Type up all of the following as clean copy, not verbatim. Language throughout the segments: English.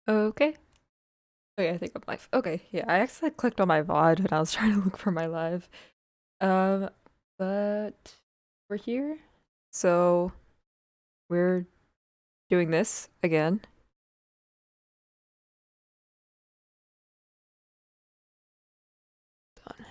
Okay. Okay, I think I'm live. Okay, yeah, I actually clicked on my VOD when I was trying to look for my live. Um, but we're here. So we're doing this again. Done.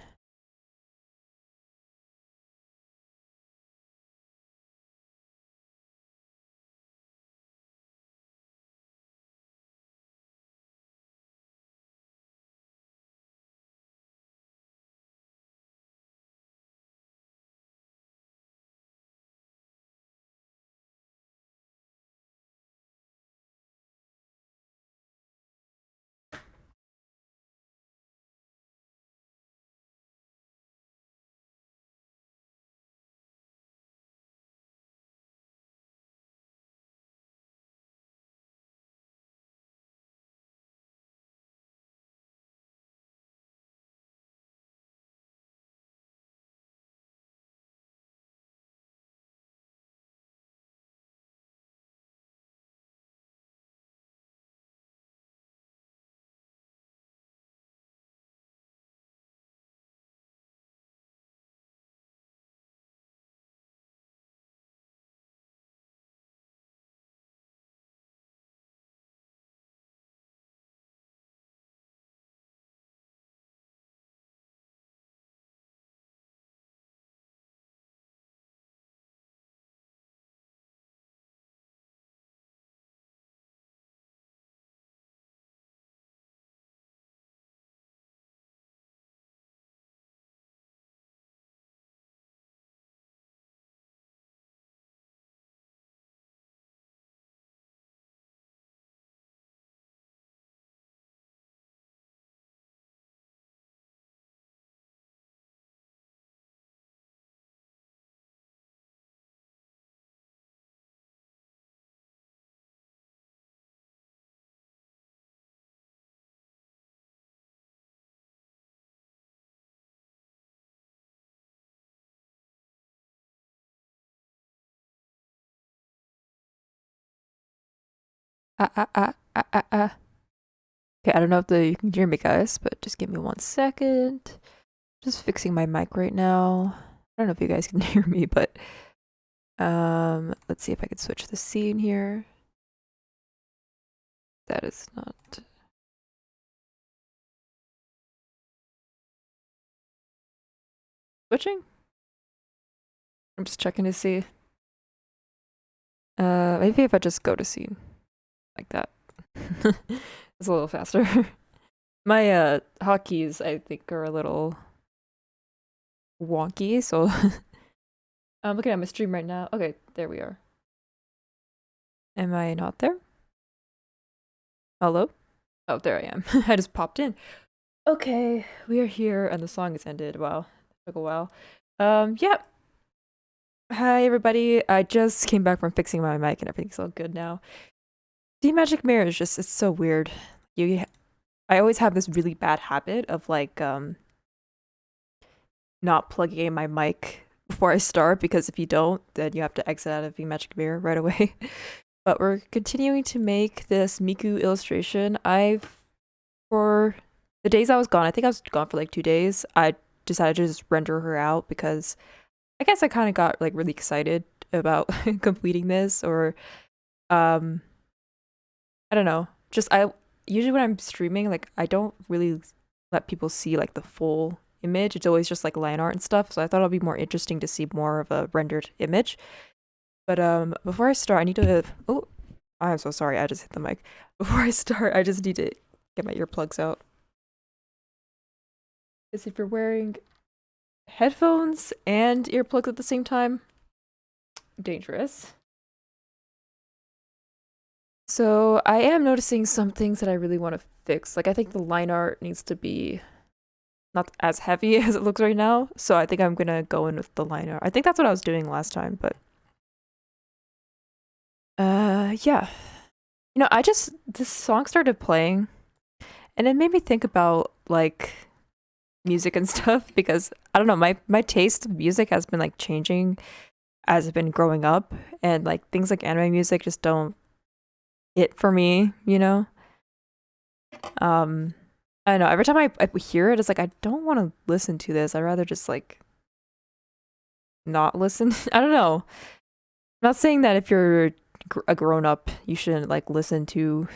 Ah ah ah ah ah ah. Okay, I don't know if you can hear me, guys, but just give me 1 second. Just fixing my mic right now. I don't know if you guys can hear me, but let's see if I can switch the scene here. That is not switching. I'm just checking to see. Maybe if I just go to scene like that. It's a little faster. My hotkeys, I think, are a little wonky, so I'm looking at my stream right now. Okay, there we are. Am I not there? Hello? Oh, there I am. I just popped in. Okay, we are here, and the song has ended. Wow, it took a while. Yeah. Hi, everybody. I just came back from fixing my mic, and everything's all good now. The magic mirror is just—it's so weird. I always have this really bad habit of like not plugging in my mic before I start, because if you don't, then you have to exit out of the magic mirror right away. But we're continuing to make this Miku illustration. For the days I was gone, I think I was gone for like 2 days, I decided to just render her out because I guess I kind of got like really excited about completing this, or um I don't know. Just I usually when I'm streaming, like I don't really let people see like the full image. It's always just like line art and stuff. So I thought it'd be more interesting to see more of a rendered image. But before I start, I need to oh, I'm so sorry. I just hit the mic. Before I start, I just need to get my earplugs out. Because if you're wearing headphones and earplugs at the same time, dangerous. So I am noticing some things that I really want to fix. Like I think the line art needs to be not as heavy as it looks right now. So I think I'm gonna go in with the line art. I think that's what I was doing last time, but yeah. I just this song started playing and it made me think about like music and stuff, because I don't know, my taste of music has been like changing as I've been growing up, and like things like anime music just don't hit for me. Um, I don't know. Every time I hear it, it's like I don't want to listen to this. I'd rather just like not listen. I don't know. I'm not saying that if you're a grown up, you shouldn't like listen to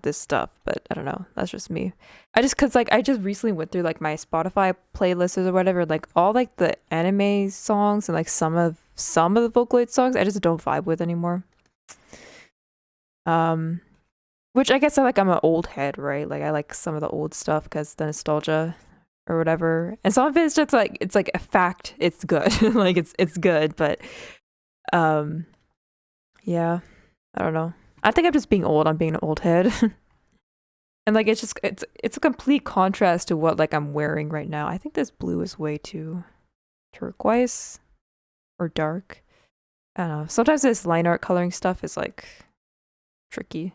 this stuff, but I don't know. That's just me. Cause like I just recently went through like my Spotify playlists or whatever, like all like the anime songs and like some of the Vocaloid songs I just don't vibe with anymore. Um, which I guess I'm an old head, right? Like I like some of the old stuff because the nostalgia or whatever. And some of it's just like it's like a fact, it's good. Like it's good, but um yeah, I don't know. I think I'm just being old. I'm being an old head. And like it's a complete contrast to what like I'm wearing right now. I think this blue is way too turquoise or dark. I don't know. Sometimes this line art coloring stuff is like tricky.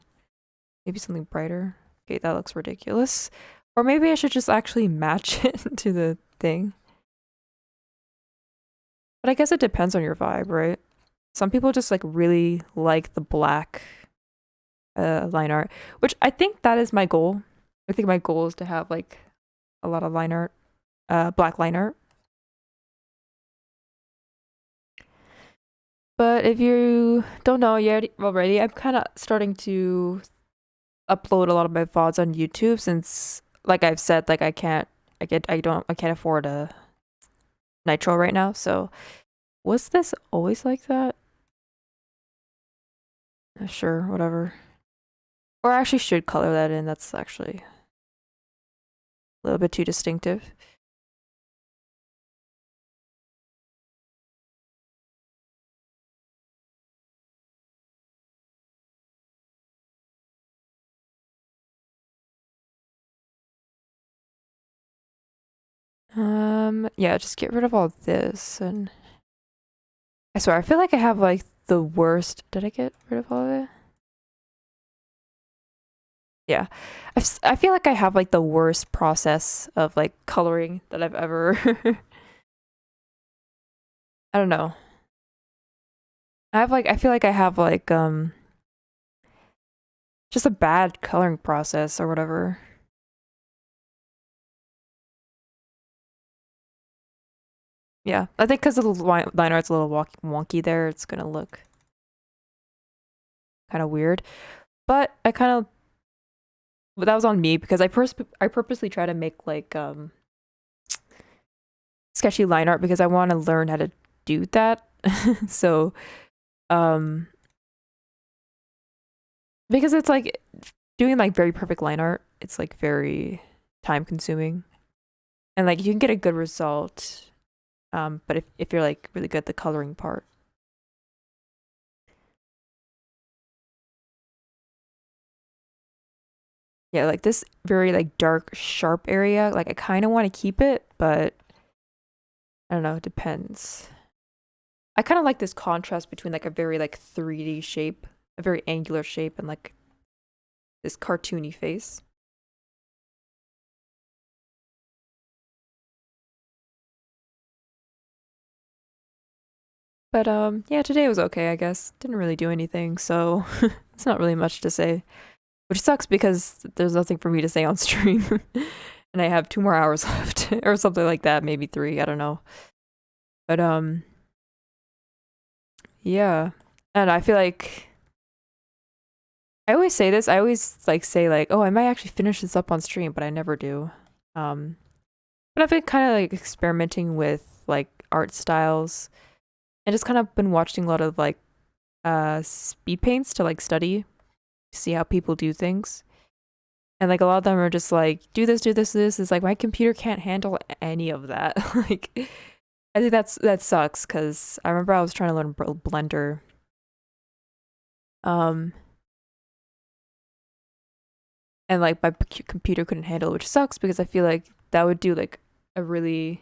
Maybe something brighter. Okay, that looks ridiculous. Or maybe I should just actually match it to the thing. But I guess it depends on your vibe, right? Some people just like really like the black line art, which I think that is my goal. I think my goal is to have like a lot of line art, black line art. But if you don't know yet already, I'm kind of starting to upload a lot of my VODs on YouTube since, like I've said, like I can't afford a Nitro right now. So was this always like that? Sure, whatever. Or I actually should color that in. That's actually a little bit too distinctive. Yeah, just get rid of all this and I swear I feel like I have like the worst. Did I get rid of all of it? Yeah. I feel like I have like the worst process of like coloring that I've ever I don't know. I feel like I have like just a bad coloring process or whatever. Yeah. I think cuz the line art's a little wonky there, it's going to look kind of weird. But that was on me because I purposely try to make like sketchy line art because I want to learn how to do that. So, um because it's like doing like very perfect line art, it's like very time consuming. And like you can get a good result, but if you're like really good at the coloring part. Yeah, like this very like dark, sharp area, like I kind of want to keep it, but I don't know, it depends. I kind of like this contrast between like a very like 3D shape, a very angular shape, and like this cartoony face. But yeah, today was okay, I guess. Didn't really do anything, so it's not really much to say. Which sucks because there's nothing for me to say on stream. And I have 2 more hours left or something like that, maybe 3, I don't know. But yeah. And I feel like I always say this. I always like say like, "Oh, I might actually finish this up on stream," but I never do. Um but I've been kind of like experimenting with like art styles and just kind of been watching a lot of like speed paints to like study, see how people do things. And like a lot of them are just like, do this, do this, this. It's like my computer can't handle any of that. Like I think that sucks because I remember I was trying to learn Blender. Um and like my computer couldn't handle it, which sucks because I feel like that would do like a really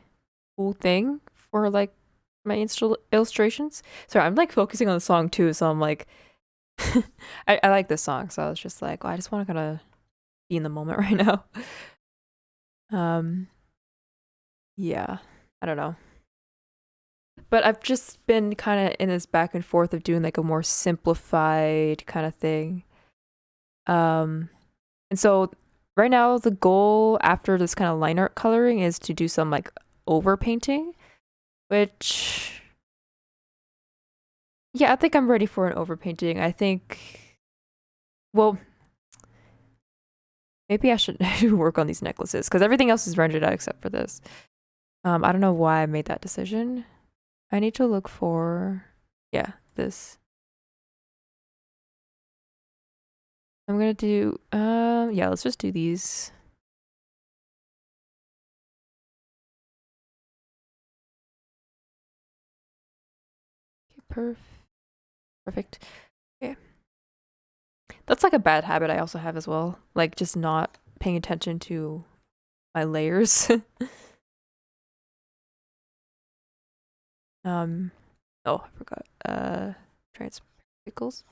cool thing for like my illustrations. Sorry, I'm like focusing on the song too, so I'm like I like this song, so I was just like, well, I just want to kind of be in the moment right now. Um yeah, I don't know. But I've just been kind of in this back and forth of doing like a more simplified kind of thing. And so right now the goal after this kind of line art coloring is to do some like over painting, which yeah, I think I'm ready for an over painting. I think, well, maybe I should work on these necklaces because everything else is rendered out except for this. I don't know why I made that decision. I need to look for, yeah, this. I'm gonna do, yeah, let's just do these. Okay, perfect. Okay. That's like a bad habit I also have as well. Like just not paying attention to my layers. Oh, I forgot. Trans pixels.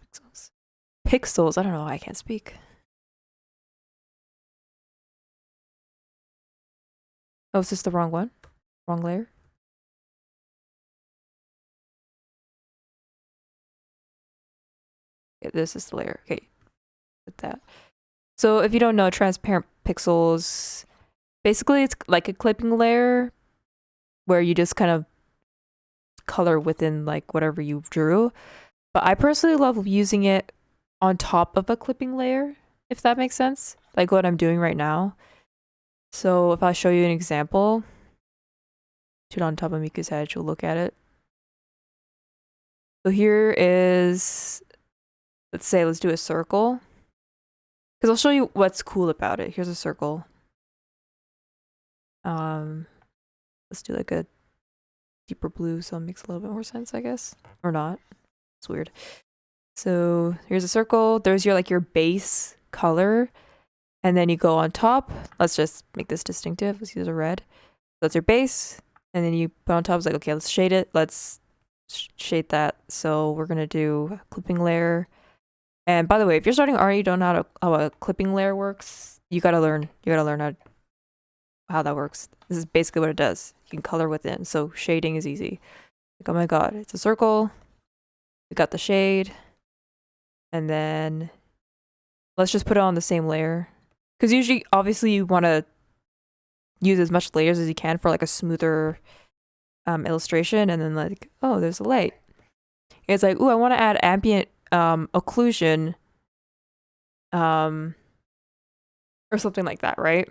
Pixels. I don't know. I can't speak. Oh, is this the wrong one? Wrong layer? Okay, this is the layer. Okay, with that. So if you don't know, transparent pixels, basically it's like a clipping layer where you just kind of color within like whatever you drew. But I personally love using it on top of a clipping layer, if that makes sense. Like what I'm doing right now. So if I show you an example, put it on top of Miku's head, she'll look at it. So here is, let's do a circle. Because I'll show you what's cool about it. Here's a circle. Let's do like a deeper blue so it makes a little bit more sense, I guess. Or not. It's weird. So here's a circle. There's your like your base color. And then you go on top. Let's just make this distinctive. Let's use a red. That's your base. And then you put on top. It's like, okay, let's shade it. Let's shade that. So we're going to do a clipping layer. And by the way, if you're starting art, you don't know how a clipping layer works. You gotta learn how that works. This is basically what it does. You can color within. So shading is easy. Like, oh my god, it's a circle. We got the shade. And then let's just put it on the same layer. Because usually, obviously, you want to use as much layers as you can for like a smoother illustration. And then like, oh, there's a light. It's like, ooh, I want to add ambient occlusion or something like that, right?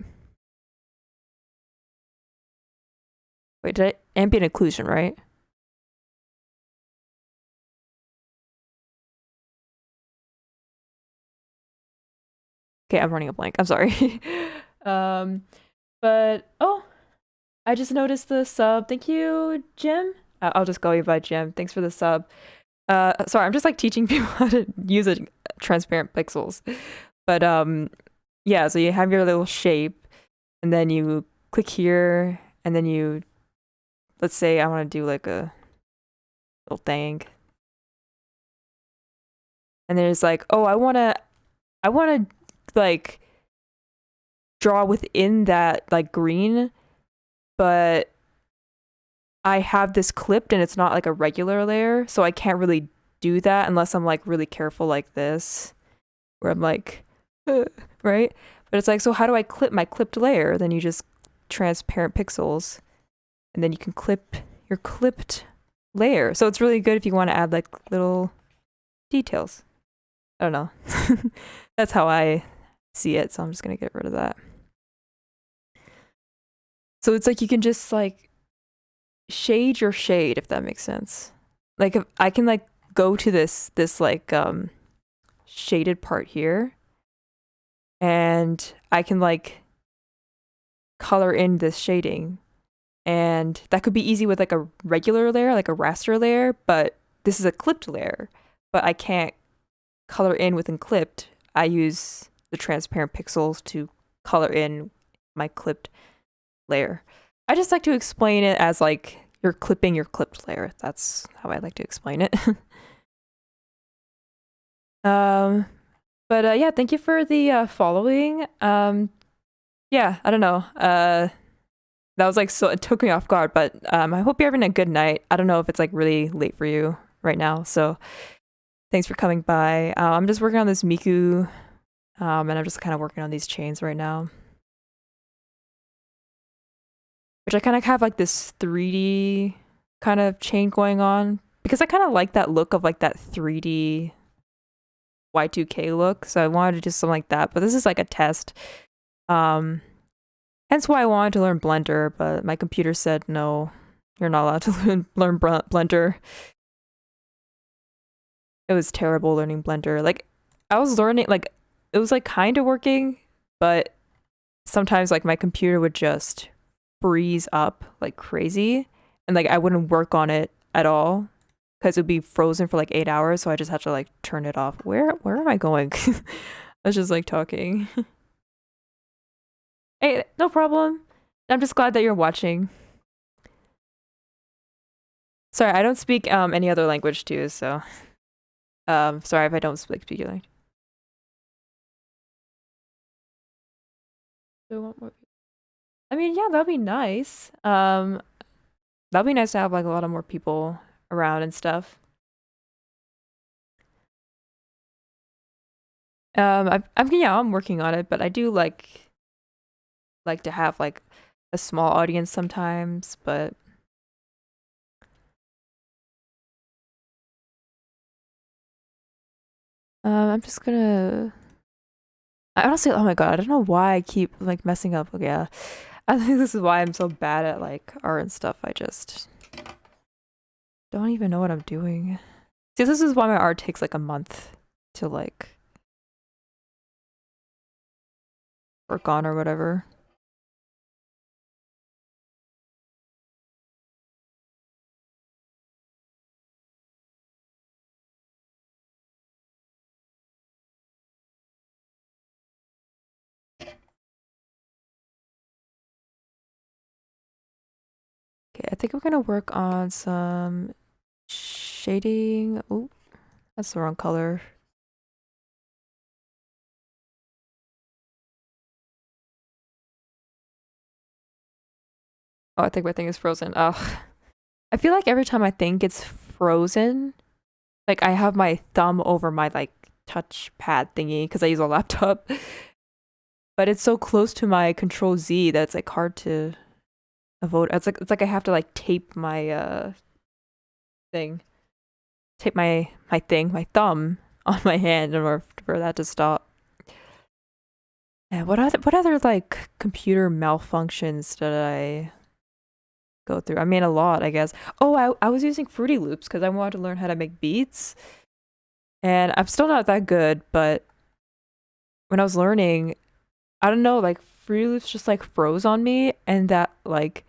Wait, did I ambient occlusion, right? Okay, I'm running a blank. I'm sorry. But oh, I just noticed the sub. Thank you, Jim. I'll just call you by Jim. Thanks for the sub. Sorry, I'm just like teaching people how to use transparent pixels. But yeah, so you have your little shape, and then you click here, and then you, let's say I want to do like a little thing, and then it's like, oh, I wanna like draw within that like green, but I have this clipped and it's not like a regular layer, so I can't really do that unless I'm like really careful like this, where I'm like, right? But it's like, so how do I clip my clipped layer? Then you just transparent pixels, and then you can clip your clipped layer. So it's really good if you want to add like little details. I don't know. That's how I see it, so I'm just gonna get rid of that. So it's like you can just like shade your shade, if that makes sense. Like if I can like go to this like shaded part here, and I can like color in this shading, and that could be easy with like a regular layer, like a raster layer, but this is a clipped layer, but I can't color in within clipped. I use the transparent pixels to color in my clipped layer. I just like to explain it as like you're clipping your clipped layer. That's how I like to explain it. But yeah, thank you for the following. Yeah, I don't know. That was like, so it took me off guard, but I hope you're having a good night. I don't know if it's like really late for you right now, so thanks for coming by. I'm just working on this Miku And I'm just kind of working on these chains right now. Which I kind of have like this 3D kind of chain going on. Because I kind of like that look of like that 3D Y2K look. So I wanted to do something like that. But this is like a test. Hence why I wanted to learn Blender. But my computer said, no, you're not allowed to learn Blender. It was terrible learning Blender. Like, I was learning, like, it was like kind of working, but sometimes like my computer would just freeze up like crazy, and like I wouldn't work on it at all because it would be frozen for like 8 hours. So I just had to like turn it off. Where am I going? I was just like talking. Hey, no problem. I'm just glad that you're watching. Sorry, I don't speak any other language too, so sorry if I don't speak your language. I mean, yeah, that'd be nice. That'd be nice to have like a lot of more people around and stuff. I'm working on it, but I do like to have like a small audience sometimes, but I'm just gonna I honestly, oh my god, I don't know why I keep like messing up. Okay, yeah. I think this is why I'm so bad at like art and stuff. I just don't even know what I'm doing. See, this is why my art takes like a month to like work on or whatever. Okay, I think I'm gonna work on some shading. Oh, that's the wrong color. Oh, I think my thing is frozen. Oh, I feel like every time my thing gets frozen, like I have my thumb over my like touchpad thingy because I use a laptop, but it's so close to my Control Z that it's like hard to avoid. It's like I have to like tape my thing, tape my thumb on my hand in order for that to stop. Yeah, what other like computer malfunctions did I go through? I mean, a lot, I guess. Oh, I was using Fruity Loops because I wanted to learn how to make beats, and I'm still not that good. But when I was learning, I don't know, like Fruity Loops just like froze on me, and that like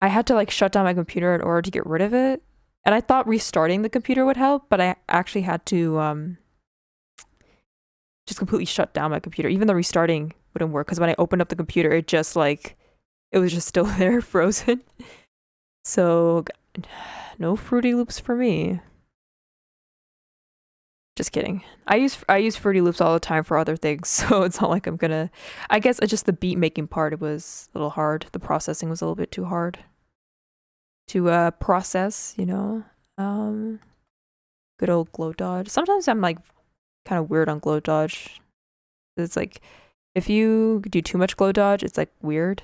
I had to like shut down my computer in order to get rid of it. And I thought restarting the computer would help, but I actually had to just completely shut down my computer. Even though restarting wouldn't work because when I opened up the computer, it just like it was just still there, frozen. So no Fruity Loops for me. Just kidding. I use Fruity Loops all the time for other things, so it's not like I'm gonna. I guess it's just the beat making part. It was a little hard. The processing was a little bit too hard to process. Good old glow dodge. Sometimes I'm like kind of weird on glow dodge. It's like if you do too much glow dodge, it's like weird.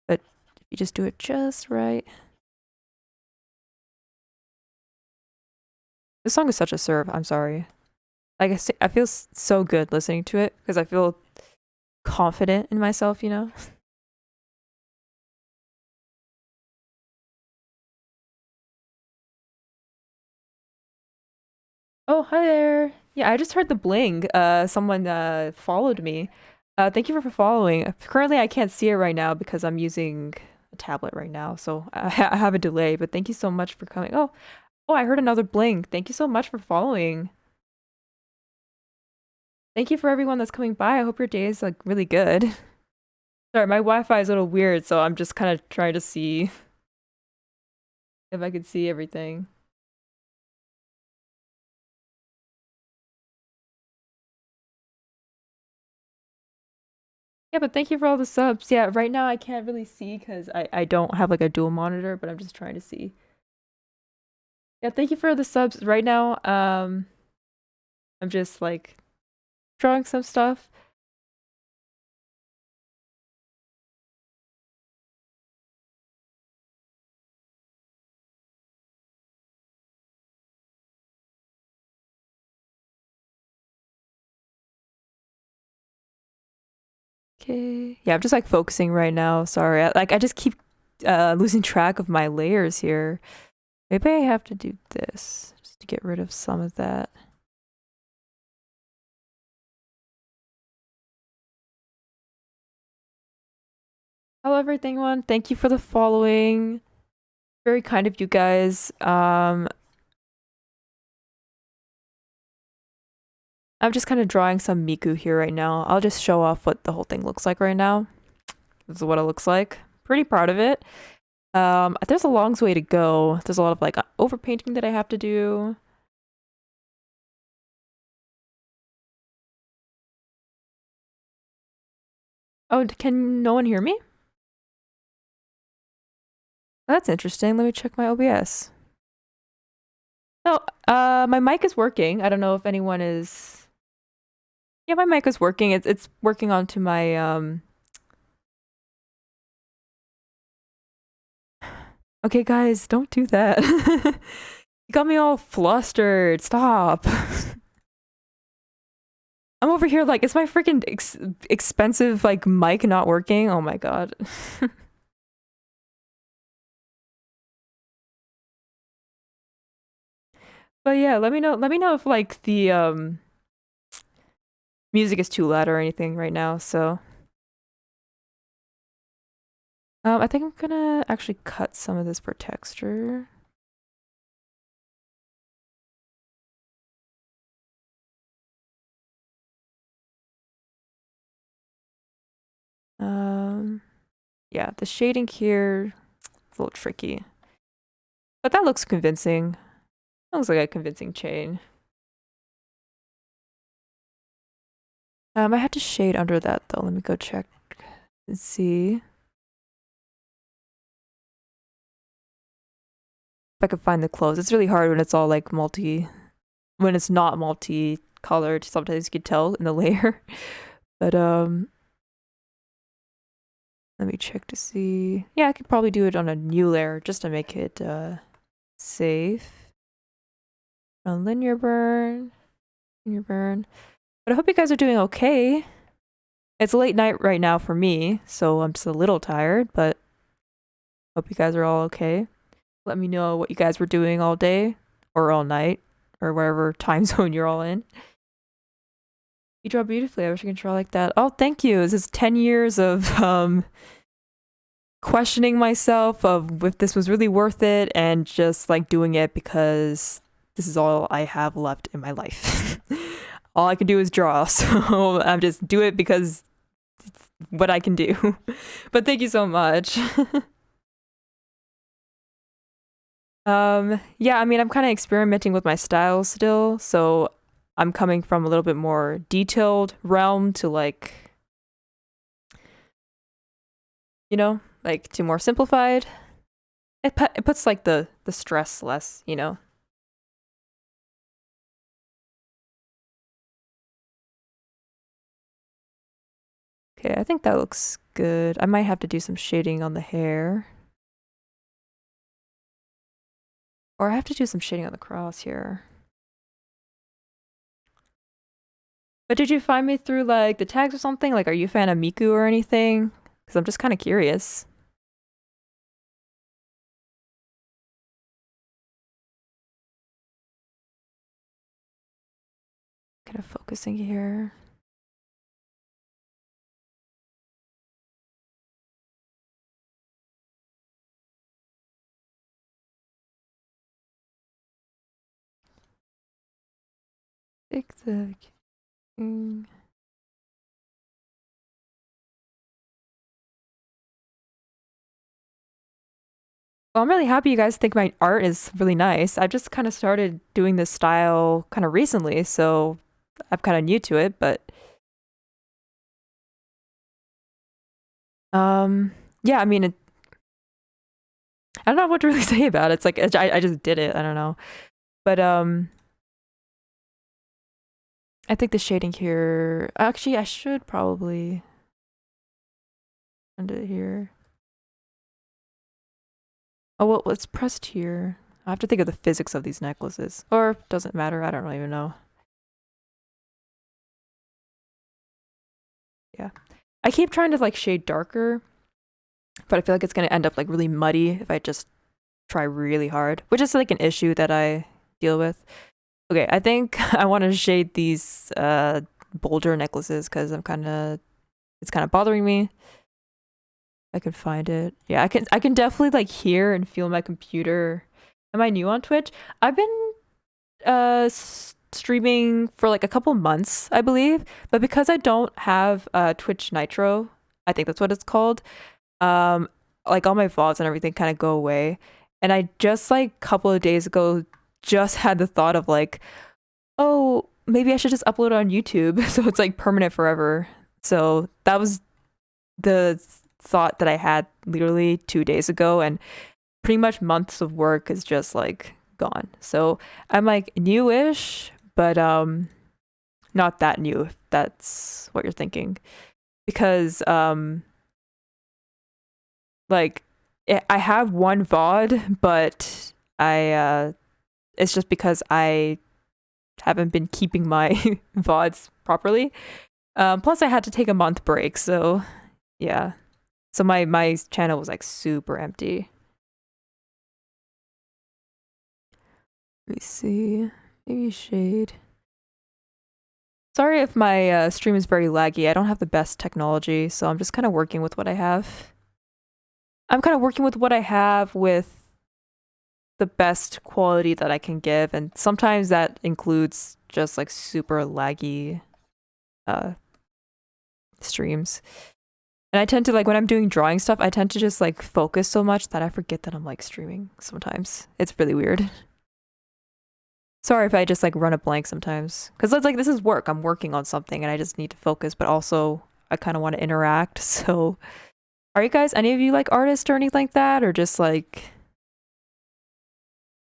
But if you just do it just right. This song is such a serve. I'm sorry. Like I feel so good listening to it because I feel confident in myself. Oh, hi there. Yeah, I just heard the bling. Someone followed me. Thank you for following. Currently, I can't see it right now because I'm using a tablet right now, so I have a delay. But thank you so much for coming. Oh, I heard another bling. Thank you so much for following. Thank you for everyone that's coming by. I hope your day is like really good. Sorry, my Wi-Fi is a little weird, so I'm just kind of trying to see if I could see everything. Yeah, but thank you for all the subs. Yeah, right now I can't really see because I don't have like a dual monitor, but I'm just trying to see. Yeah, thank you for the subs. Right now, I'm just like drawing some stuff. Okay. Yeah, I'm just like focusing right now. Sorry. I just keep losing track of my layers here. Maybe I have to do this just to get rid of some of that. Hello, everyone. Thank you for the following. Very kind of you guys. I'm just kind of drawing some Miku here right now. I'll just show off what the whole thing looks like right now. This is what it looks like. Pretty proud of it. There's a long way to go. There's a lot of like overpainting that I have to do. Oh, can no one hear me? That's interesting. Let me check my OBS. No, my mic is working. I don't know if anyone is. Yeah, my mic is working. It's working onto my Okay, guys, don't do that. You got me all flustered. Stop. I'm over here like, is my freaking expensive like mic not working? Oh my god. But yeah, let me know. Let me know if like the music is too loud or anything right now. So I think I'm gonna actually cut some of this for texture. Yeah, the shading here is a little tricky, but that looks convincing. That looks like a convincing chain. I had to shade under that though. Let me go check and see if I can find the clothes. It's really hard when it's all like when it's not multi-colored. Sometimes you can tell in the layer. But let me check to see. Yeah, I could probably do it on a new layer just to make it safe. On linear burn. But I hope you guys are doing okay. It's late night right now for me, so I'm just a little tired, but hope you guys are all okay. Let me know what you guys were doing all day or all night or wherever time zone you're all in. You draw beautifully. I wish I could draw like that. Oh, thank you. This is 10 years of questioning myself of if this was really worth it and just like doing it because this is all I have left in my life. All I can do is draw, so I'm just do it because it's what I can do. But thank you so much. Yeah, I mean, I'm kind of experimenting with my style still, so I'm coming from a little bit more detailed realm to like, like to more simplified. It puts like the stress less, you know. Okay, I think that looks good. I might have to do some shading on the hair. Or I have to do some shading on the cross here. But did you find me through like the tags or something? Like, are you a fan of Miku or anything? Because I'm just kind of curious. Kind of focusing here. Take the. Well, I'm really happy you guys think my art is really nice. I've just kind of started doing this style kind of recently, so I'm kind of new to it, but yeah, I mean, I don't know what to really say about it. It's like I just did it. I don't know. But I think the shading here, actually I should probably end it here. Oh, well, it's pressed here. I have to think of the physics of these necklaces. Or, doesn't matter, I don't really even know. Yeah. I keep trying to like shade darker, but I feel like it's gonna end up like really muddy if I just try really hard, which is like an issue that I deal with. Okay, I think I want to shade these bolder necklaces because it's kind of bothering me. I can find it. Yeah, I can definitely like hear and feel my computer. Am I new on Twitch? I've been streaming for like a couple months, I believe, but because I don't have Twitch Nitro, I think that's what it's called. Um like all my VODs and everything kind of go away. And I just like a couple of days ago just had the thought of like, oh, maybe I should just upload it on YouTube so it's like permanent forever. So that was the thought that I had literally 2 days ago, and pretty much months of work is just like gone. So I'm like newish, but not that new, if that's what you're thinking. Because like I have one VOD, but I it's just because I haven't been keeping my VODs properly. Plus I had to take a month break, so yeah. So my channel was like super empty. Let me see. Maybe shade. Sorry if my stream is very laggy. I don't have the best technology, so I'm just kind of working with what I have. I'm kind of working with what I have with the best quality that I can give, and sometimes that includes just like super laggy streams. And I tend to like when I'm doing drawing stuff, I tend to just like focus so much that I forget that I'm like streaming sometimes. It's really weird. Sorry if I just like run a blank sometimes. Because it's like this is work. I'm working on something and I just need to focus, but also I kind of want to interact. So are you guys, any of you like artists or anything like that? Or just like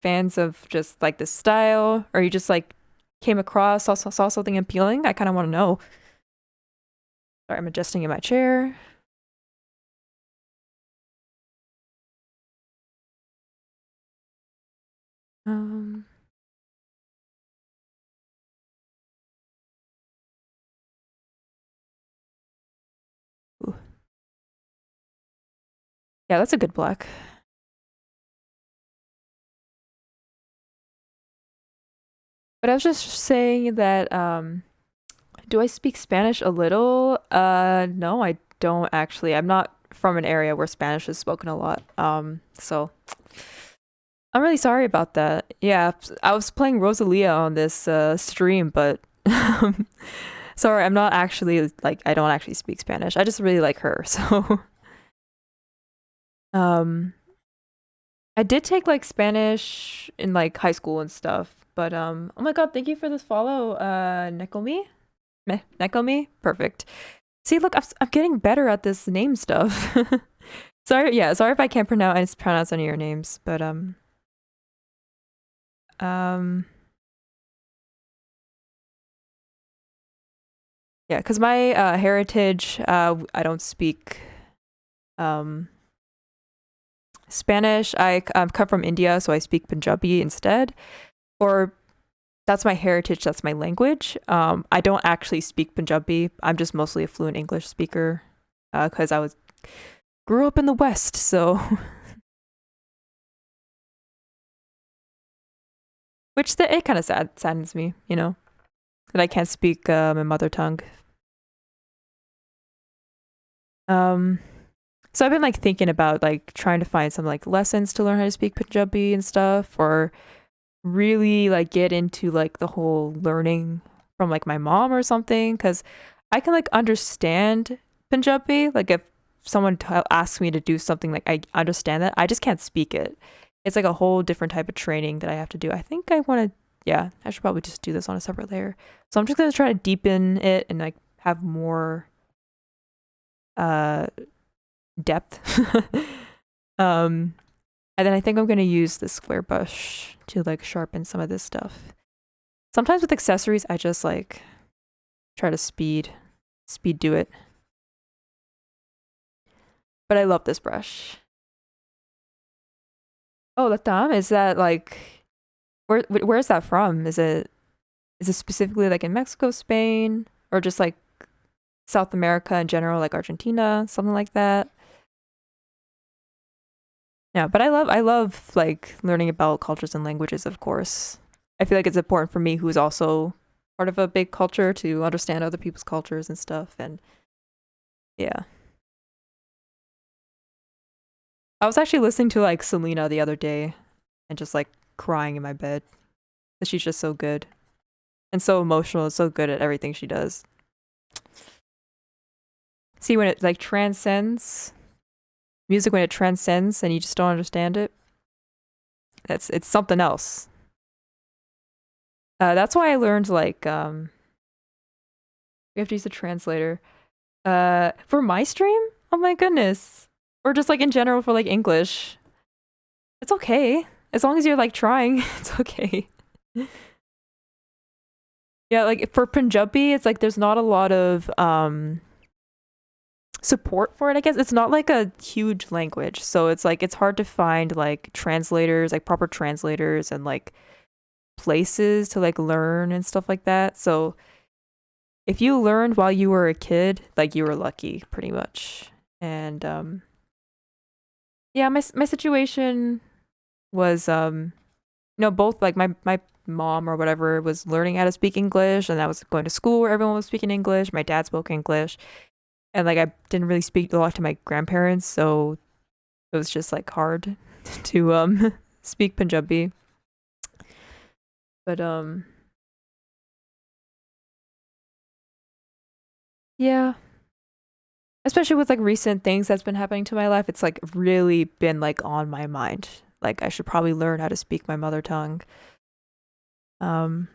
fans of just like this style? Or you just like came across, saw something appealing? I kind of want to know. Sorry, I'm adjusting in my chair. Um, ooh. Yeah, that's a good black. But I was just saying that do I speak Spanish a little? No, I don't actually. I'm not from an area where Spanish is spoken a lot. So I'm really sorry about that. Yeah, I was playing Rosalia on this stream, but sorry, I'm not actually like I don't actually speak Spanish. I just really like her. So um I did take like Spanish in like high school and stuff, but oh my god, thank you for this follow, Nekomi? Nekomi? Perfect. See, look, I'm getting better at this name stuff. Sorry, yeah, sorry if I can't pronounce any of your names, but yeah, because my heritage, I don't speak Spanish. I come from India, so I speak Punjabi instead. Or that's my heritage, that's my language. I don't actually speak Punjabi. I'm just mostly a fluent English speaker because I grew up in the West, so which it kind of saddens me, you know, that I can't speak my mother tongue. So I've been like thinking about like trying to find some like lessons to learn how to speak Punjabi and stuff, or really like get into like the whole learning from like my mom or something, because I can like understand Punjabi. Like if someone asks me to do something, like I understand that. I just can't speak it. It's like a whole different type of training that I have to do. I think I want to, yeah, I should probably just do this on a separate layer. So I'm just gonna try to deepen it and like have more depth. And then I think I'm gonna use the square brush to like sharpen some of this stuff. Sometimes with accessories, I just like try to speed do it. But I love this brush. Oh, Latam, is that like where is that from? Is it specifically like in Mexico, Spain, or just like South America in general, like Argentina, something like that? Yeah, but I love like learning about cultures and languages, of course. I feel like it's important for me who's also part of a big culture to understand other people's cultures and stuff, and yeah. I was actually listening to like Selena the other day and just like crying in my bed. 'Cause she's just so good and so emotional and so good at everything she does. See, when it like transcends music, when it transcends and you just don't understand it, it's something else. That's why I learned like we have to use a translator for my stream. Oh my goodness, or just like in general for like English. It's okay as long as you're like trying. It's okay. Yeah, like for Punjabi, it's like there's not a lot of support for it, I guess. It's not like a huge language, so it's like it's hard to find like translators, like proper translators and like places to like learn and stuff like that. So if you learned while you were a kid, like you were lucky pretty much. And yeah, my situation was both like my mom or whatever was learning how to speak English, and I was going to school where everyone was speaking English. My dad spoke English, and like I didn't really speak a lot to my grandparents, so it was just like hard to speak Punjabi. But yeah, especially with like recent things that's been happening to my life, it's like really been like on my mind. Like I should probably learn how to speak my mother tongue. Um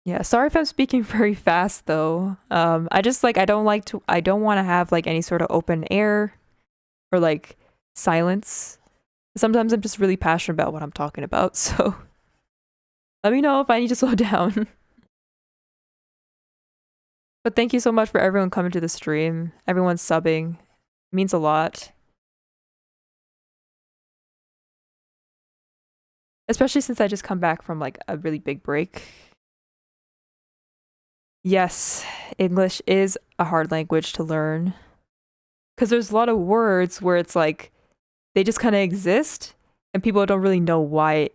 yeah, sorry if I'm speaking very fast though. I just like I don't want to have like any sort of open air or like silence. Sometimes I'm just really passionate about what I'm talking about, so let me know if I need to slow down. But thank you so much for everyone coming to the stream. Everyone subbing. It means a lot. Especially since I just come back from like a really big break. Yes, English is a hard language to learn. Because there's a lot of words where it's like they just kind of exist and people don't really know why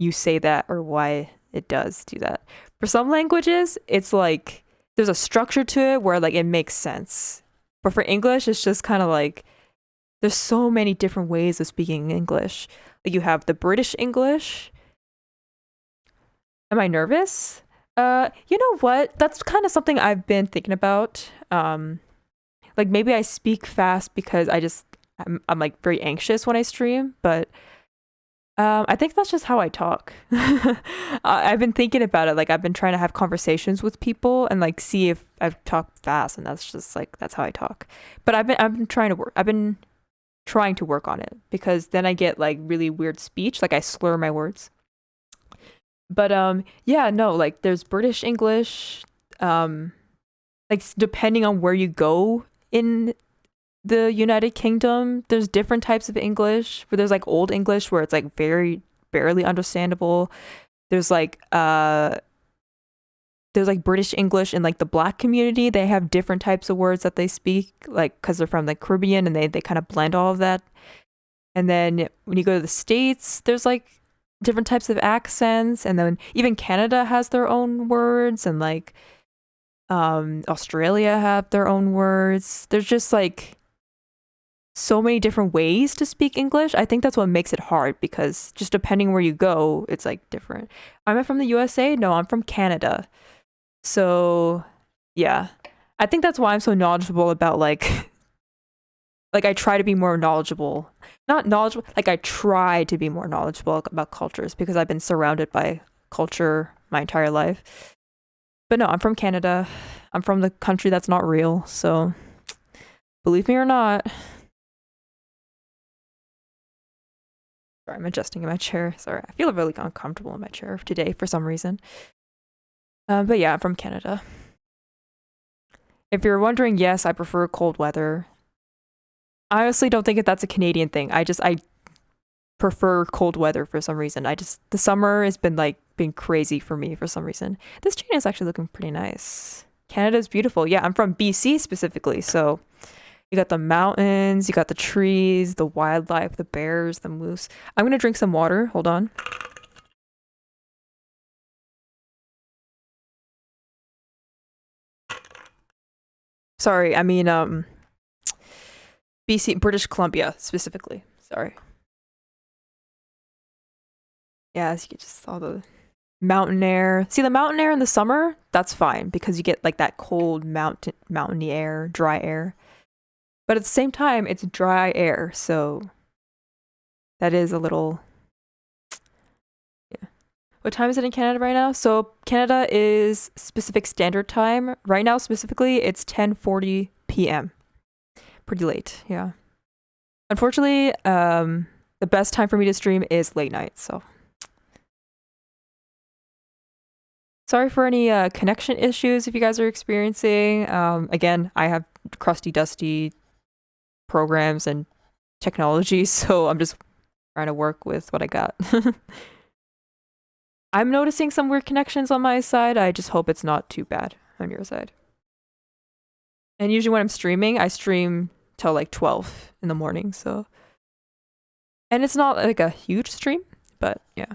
you say that or why it does do that. For some languages, it's like there's a structure to it where like it makes sense. But for English, it's just kind of like there's so many different ways of speaking English. Like you have the British English. Am I nervous? You know what? That's kind of something I've been thinking about. Like maybe I speak fast because I'm like very anxious when I stream, but I think that's just how I talk. I've been thinking about it. Like I've been trying to have conversations with people and like see if I've talked fast, and that's just like that's how I talk. But I've been trying to work. I've been trying to work on it because then I get like really weird speech, like I slur my words. But yeah, no, like there's British English, like depending on where you go in the United Kingdom, there's different types of English. Where there's like old English where it's like very barely understandable. There's like British English in like the black community. They have different types of words that they speak, like because they're from the Caribbean and they kind of blend all of that. And then when you go to the States, there's like different types of accents, and then even Canada has their own words, and like Australia have their own words. There's just like so many different ways to speak English. I think that's what makes it hard because just depending where you go, it's like different. Am I from the USA? No, I'm from Canada. So yeah, I think that's why I'm so knowledgeable about like like I try to be more knowledgeable. Not knowledgeable, like I try to be more knowledgeable about cultures because I've been surrounded by culture my entire life. But no, I'm from Canada. I'm from the country that's not real, so believe me or not. Sorry, I'm adjusting in my chair. Sorry, I feel really uncomfortable in my chair today for some reason. But yeah, I'm from Canada. If you're wondering, yes, I prefer cold weather. I honestly don't think that that's a Canadian thing. I prefer cold weather for some reason. The summer has been crazy for me for some reason. This chain is actually looking pretty nice. Canada's beautiful. Yeah, I'm from BC specifically, so you got the mountains, you got the trees, the wildlife, the bears, the moose. I'm gonna drink some water. Hold on. Sorry, I mean BC, British Columbia specifically. Sorry. Yeah, as you just saw the mountain air. See the mountain air in the summer, that's fine because you get like that cold mountainy air, dry air. But at the same time, it's dry air, so that is a little. Yeah. What time is it in Canada right now? So Canada is specific standard time. Right now specifically, it's 10:40 p.m. Pretty late, yeah. Unfortunately, the best time for me to stream is late night, so sorry for any connection issues if you guys are experiencing. Again, I have crusty, dusty programs and technology, so I'm just trying to work with what I got. I'm noticing some weird connections on my side. I just hope it's not too bad on your side. And usually when I'm streaming, I stream till like 12 in the morning, so. And it's not like a huge stream, but yeah.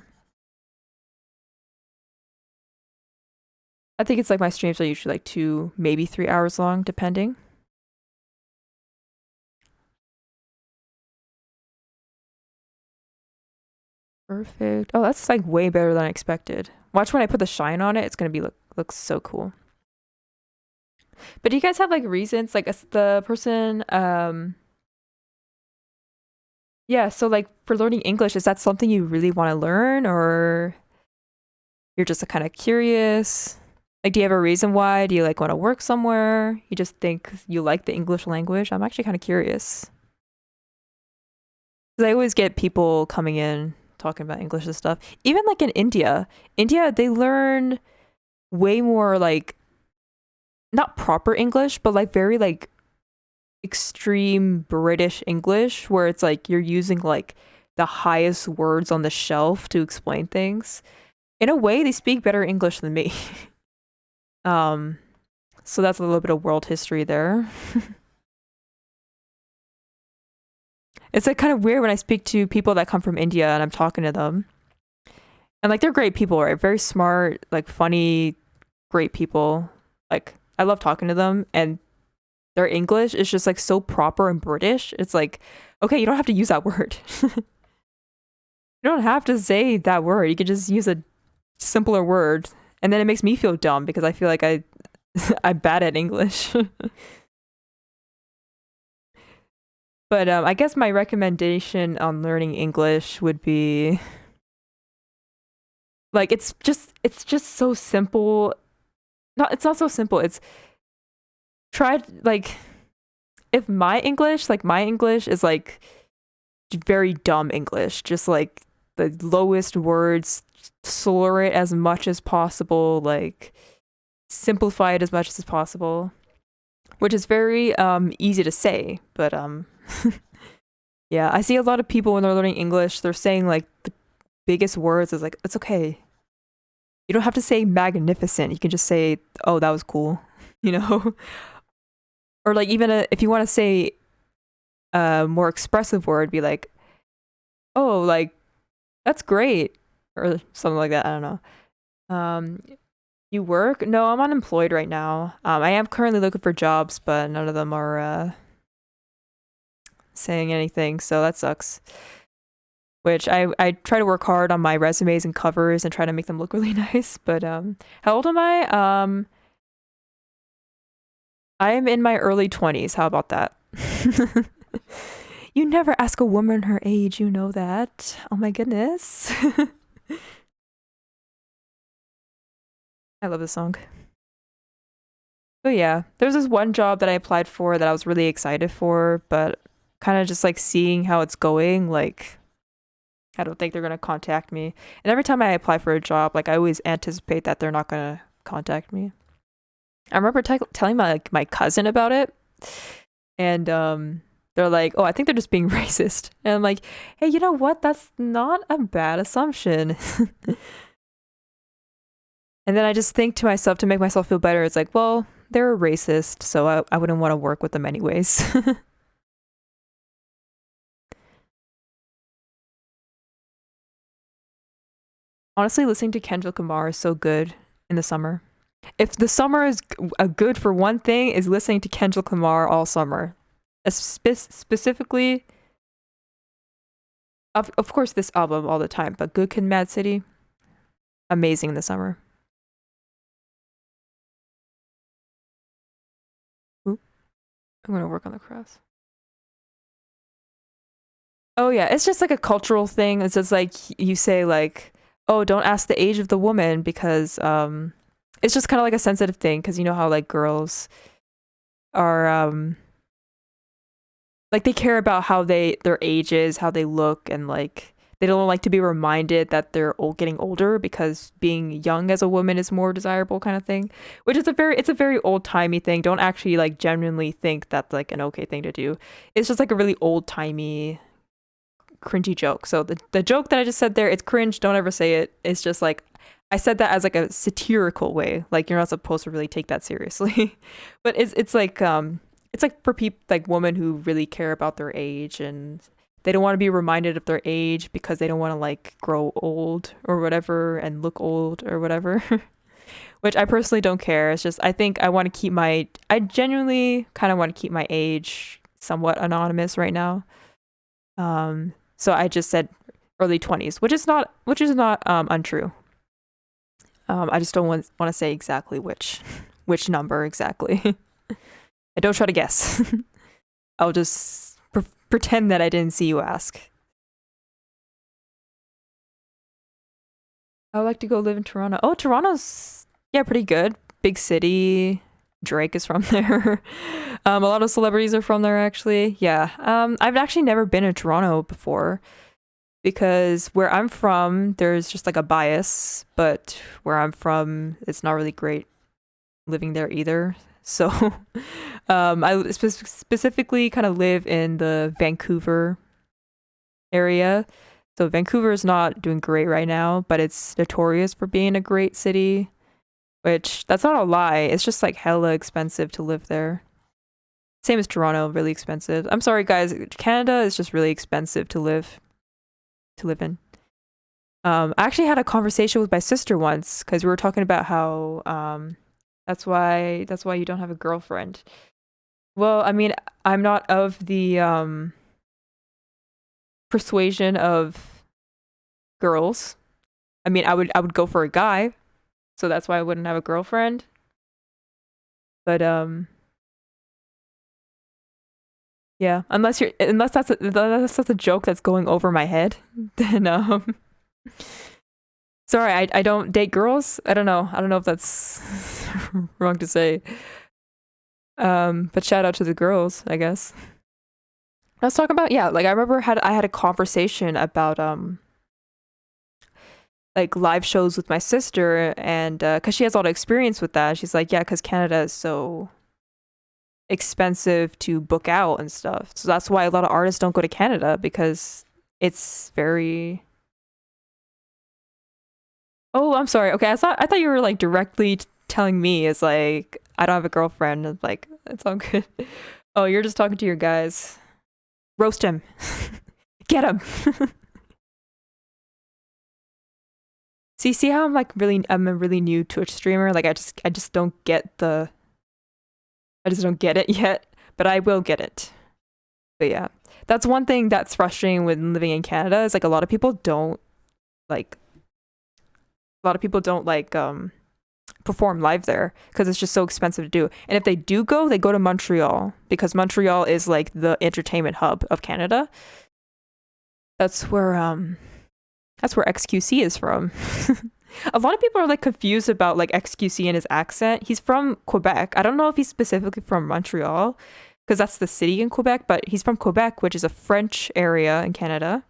I think it's like my streams are usually like 2, maybe 3 hours long, depending. Perfect. Oh, that's like way better than I expected. Watch when I put the shine on it. It's gonna be look so cool. But do you guys have like reasons? Like the person, yeah. So like for learning English, is that something you really want to learn, or you're just kind of curious? Like, do you have a reason why? Do you like want to work somewhere? You just think you like the English language? I'm actually kind of curious. Because I always get people coming in talking about English and stuff. Even like in India, they learn way more like not proper English, but like very like extreme British English where it's like you're using like the highest words on the shelf to explain things. In a way, they speak better English than me. um, so that's a little bit of world history there. It's like kind of weird when I speak to people that come from India and I'm talking to them. And like they're great people, right? Very smart, like funny, great people. Like I love talking to them and their English is just like so proper and British. It's like, okay, you don't have to use that word. You don't have to say that word. You could just use a simpler word. And then it makes me feel dumb because I feel like I'm bad at English. But I guess my recommendation on learning English would be like it's just so simple. No, it's not so simple. It's try like if my English is like very dumb English, just like the lowest words, slur it as much as possible, like simplify it as much as possible, which is very easy to say, but yeah, I see a lot of people when they're learning English, they're saying like the biggest words is like it's okay. You don't have to say magnificent. You can just say, "Oh, that was cool," you know? Or like even if you want to say a more expressive word, be like, "Oh, like that's great," or something like that. I don't know. You work? No, I'm unemployed right now. I am currently looking for jobs, but none of them are saying anything, so that sucks. Which I try to work hard on my resumes and covers and try to make them look really nice. But how old am I? I am in my early 20s. How about that? You never ask a woman her age, you know that. Oh my goodness. I love this song. But yeah, there's this one job that I applied for that I was really excited for, but kind of just like seeing how it's going, like I don't think they're gonna contact me. And every time I apply for a job, like I always anticipate that they're not gonna contact me. I remember telling my cousin about it, and they're like, "Oh, I think they're just being racist." And I'm like, "Hey, you know what? That's not a bad assumption." And then I just think to myself, to make myself feel better, it's like, well, they're a racist, so I wouldn't want to work with them anyways. Honestly, listening to Kendrick Lamar is so good in the summer. If the summer is good for one thing, is listening to Kendrick Lamar all summer. Specifically, of course, this album all the time, but Good Kid, Mad City, amazing in the summer. Ooh, I'm gonna work on the crafts. Oh yeah, it's just like a cultural thing. It's just like you say like, oh, don't ask the age of the woman because it's just kind of like a sensitive thing because you know how like girls are like they care about how their age is, how they look, and like they don't like to be reminded that they're getting older because being young as a woman is more desirable kind of thing, which is a very old-timey thing. Don't actually like genuinely think that's like an okay thing to do. It's just like a really old-timey cringy joke. So the joke that I just said there, it's cringe, don't ever say it. It's just like I said that as like a satirical way. Like you're not supposed to really take that seriously. But it's like for people like women who really care about their age and they don't want to be reminded of their age because they don't want to like grow old or whatever and look old or whatever. Which I personally don't care. It's just I think I genuinely kind of want to keep my age somewhat anonymous right now. So I just said early 20s, which is not untrue. I just don't want to say exactly which number exactly. I don't try to guess. I'll just pretend that I didn't see you ask. I would like to go live in Toronto. Oh, Toronto's pretty good. Big city. Drake is from there. A lot of celebrities are from there actually. Yeah. I've actually never been to Toronto before because where I'm from, there's just like a bias, but where I'm from, it's not really great living there either. So I specifically kind of live in the Vancouver area. So Vancouver is not doing great right now, but it's notorious for being a great city, which that's not a lie. It's just like hella expensive to live there. Same as Toronto, really expensive. I'm sorry guys, Canada is just really expensive to live in. I actually had a conversation with my sister once because we were talking about how that's why you don't have a girlfriend. Well, I mean, I'm not of the persuasion of girls. I mean, I would go for a guy, so that's why I wouldn't have a girlfriend. But yeah, unless that's a joke that's going over my head, then sorry, I don't date girls. I don't know if that's wrong to say. But shout out to the girls, I guess. I was talking about like I remember I had a conversation about like live shows with my sister, and because she has a lot of experience with that, she's like, yeah, because Canada is so expensive to book out and stuff, so that's why a lot of artists don't go to Canada because it's very. Oh, I'm sorry. Okay, I thought you were like directly telling me it's like I don't have a girlfriend. It's like it's all good. Oh, you're just talking to your guys. Roast him. Get him. See how I'm a really new Twitch streamer. Like I just don't get it yet, but I will get it. But yeah, that's one thing that's frustrating when living in Canada is like a lot of people don't like perform live there because it's just so expensive to do. And if they do go, they go to Montreal because Montreal is like the entertainment hub of Canada. That's where XQC is from. A lot of people are like confused about like XQC and his accent. He's from Quebec. I don't know if he's specifically from Montreal because that's the city in Quebec, but he's from Quebec, which is a French area in Canada.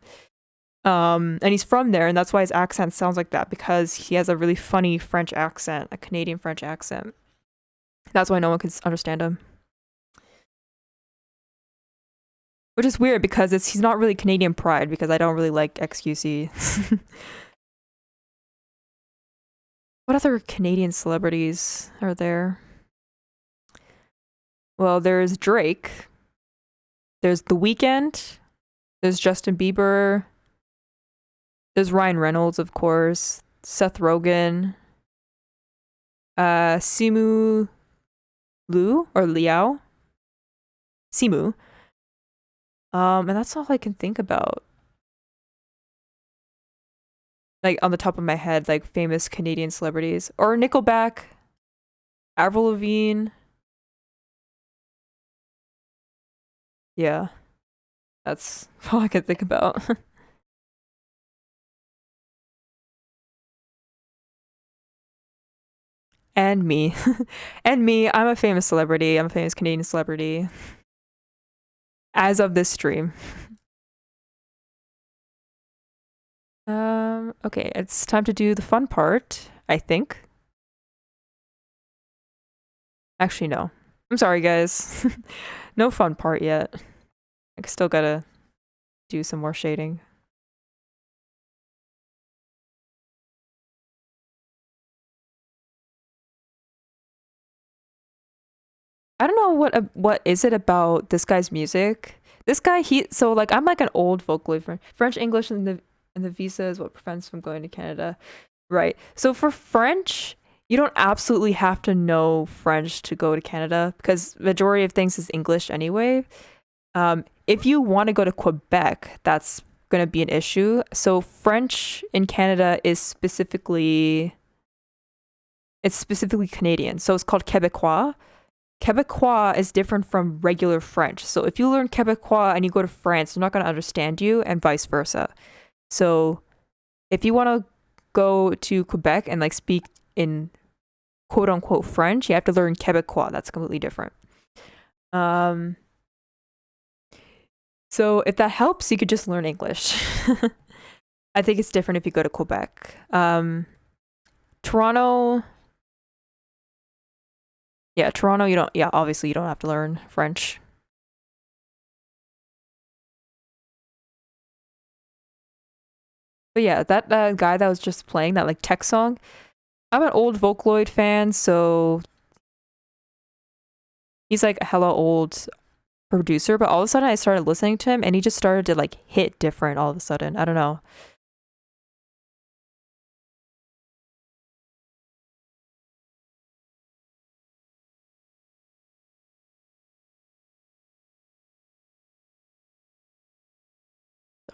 And he's from there, and that's why his accent sounds like that, because he has a really funny French accent, a Canadian French accent. That's why no one could understand him. Which is weird because he's not really Canadian Pride, because I don't really like XQC. What other Canadian celebrities are there? Well, there's Drake. There's The Weeknd. There's Justin Bieber. There's Ryan Reynolds, of course. Seth Rogen. Simu Liu or Liao. Simu. And that's all I can think about. Like on the top of my head, like famous Canadian celebrities. Or Nickelback. Avril Lavigne. Yeah. That's all I can think about. And me. And me. I'm a famous celebrity. I'm a famous Canadian celebrity. As of this stream. Okay, it's time to do the fun part, I think. Actually, no. I'm sorry, guys. No fun part yet. I still gotta do some more shading. I don't know what is it about this guy's music. This guy, so like I'm like an old Vocaloid. French English and the visa is what prevents from going to Canada. Right. So for French, you don't absolutely have to know French to go to Canada, because majority of things is English anyway. If you want to go to Quebec, that's going to be an issue. So French in Canada is specifically Canadian. So it's called Québécois. Québécois is different from regular French. So if you learn Québécois and you go to France, they're not going to understand you, and vice versa. So if you want to go to Quebec and like speak in quote unquote French, you have to learn Québécois. That's completely different. So if that helps, you could just learn English. I think it's different if you go to Quebec. Toronto. Yeah, Toronto, obviously you don't have to learn French. But yeah, that guy that was just playing that like tech song, I'm an old Vocaloid fan, so he's like a hella old producer, but all of a sudden I started listening to him and he just started to like hit different all of a sudden. I don't know.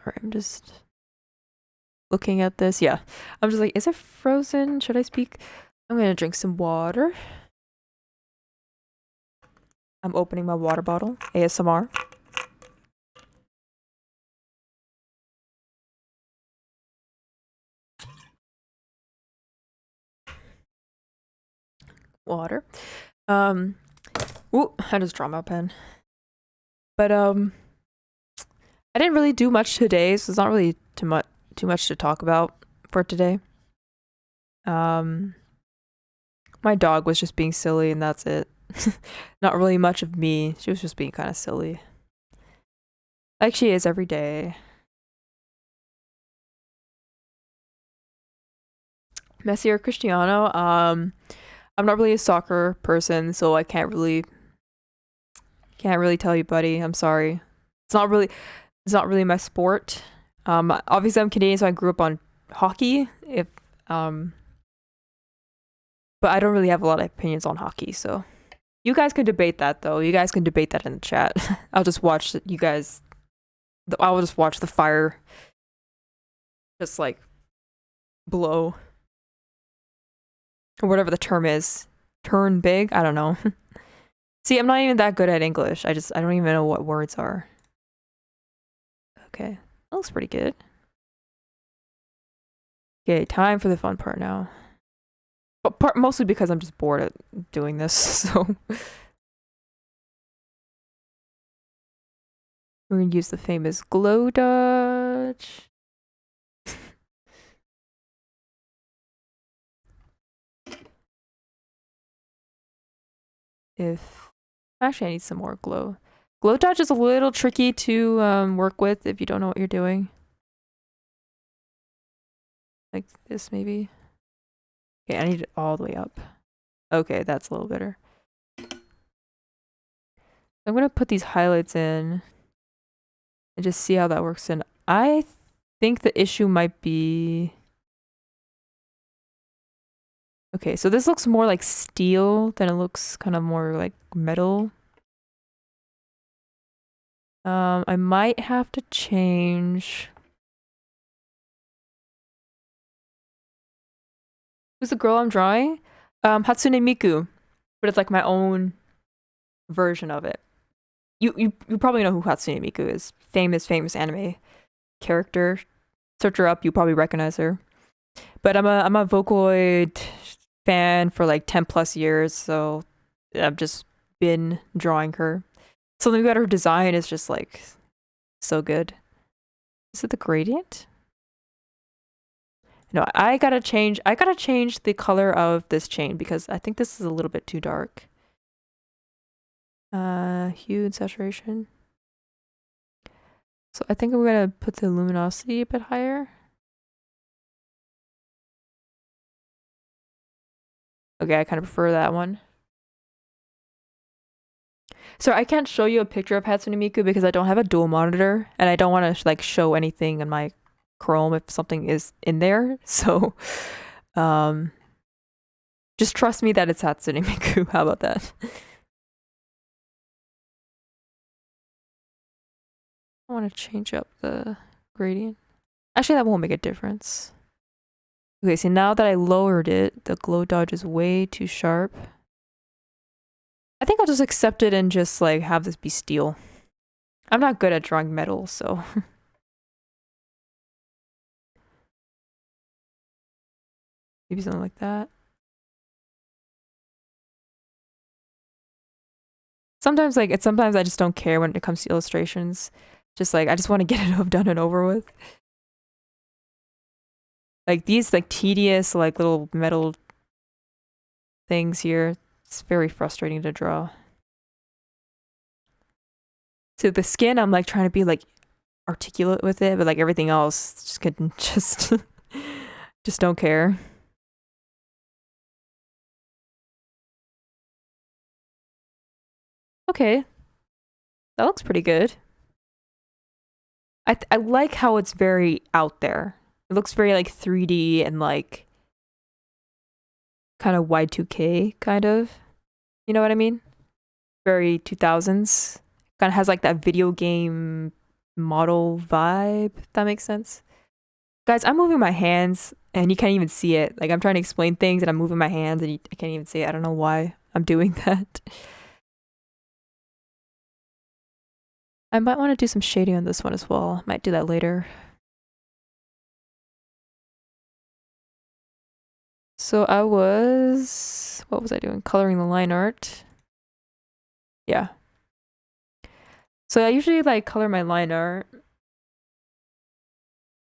Sorry, I'm just looking at this. Yeah. I'm just like, is it frozen? Should I speak? I'm gonna drink some water. I'm opening my water bottle. ASMR. Water. Ooh, I just dropped my pen. But I didn't really do much today, so it's not really too much to talk about for today. My dog was just being silly, and that's it. Not really much of me. She was just being kind of silly, like she is every day. Messi or Cristiano? I'm not really a soccer person, so I can't really tell you, buddy. I'm sorry. It's not really my sport. Obviously I'm Canadian, so I grew up on hockey. But I don't really have a lot of opinions on hockey, so you guys can debate that though. You guys can debate that in the chat. I'll just watch you guys. I will just watch the fire just like blow, or whatever the term is. Turn big? I don't know. See, I'm not even that good at English. I don't even know what words are. Okay, that looks pretty good. Okay, time for the fun part now. But mostly because I'm just bored at doing this, so we're gonna use the famous glow dodge. if actually I need some more glow. Glow dodge is a little tricky to work with if you don't know what you're doing. Like this maybe. Okay, I need it all the way up. Okay, that's a little better. I'm gonna put these highlights in and just see how that works in. I think the issue might be... Okay, so this looks more like steel than it looks kind of more like metal. I might have to change... Who's the girl I'm drawing? Hatsune Miku, but it's like my own version of it. You probably know who Hatsune Miku is. Famous anime character. Search her up, you probably recognize her. But I'm a Vocaloid fan for like 10 plus years, so I've just been drawing her. Something about her design is just like so good. Is it the gradient? No, I gotta change the color of this chain because I think this is a little bit too dark. Hue and saturation. So I think I'm gonna put the luminosity a bit higher. Okay, I kind of prefer that one. So I can't show you a picture of Hatsune Miku because I don't have a dual monitor and I don't want to like show anything in my Chrome if something is in there. So just trust me that it's Hatsune Miku. How about that? I want to change up the gradient. Actually, that won't make a difference. Okay, so now that I lowered it, the glow dodge is way too sharp. I think I'll just accept it and just like have this be steel. I'm not good at drawing metal, so. Maybe something like that. Sometimes I just don't care when it comes to illustrations. Just like I just want to get it done and over with. Like these like tedious like little metal things here, it's very frustrating to draw. So the skin, I'm like trying to be like articulate with it, but like everything else just couldn't just don't care. Okay. That looks pretty good. I like how it's very out there. It looks very like 3D and like kind of Y2K kind of. You know what I mean? Very 2000s. Kind of has like that video game model vibe, if that makes sense. Guys, I'm moving my hands and you can't even see it. Like I'm trying to explain things and I'm moving my hands and I can't even see it. I don't know why I'm doing that. I might want to do some shading on this one as well. Might do that later. So what was I doing? Coloring the line art. Yeah. So I usually like color my line art.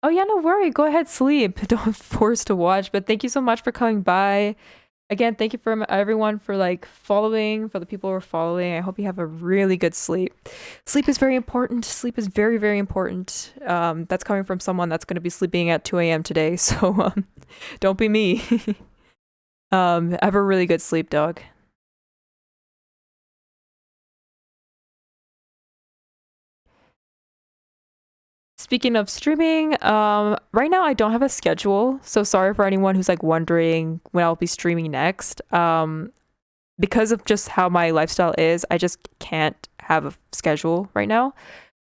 Oh yeah, no worry. Go ahead, sleep. Don't force to watch. But thank you so much for coming by. Again, thank you for everyone for like following, for the people who are following. I hope you have a really good sleep. Sleep is very important. Sleep is very, very important. That's coming from someone that's going to be sleeping at 2 a.m. today. So don't be me. Have a really good sleep, dog. Speaking of streaming, right now I don't have a schedule, so sorry for anyone who's like wondering when I'll be streaming next. Because of just how my lifestyle is, I just can't have a schedule right now.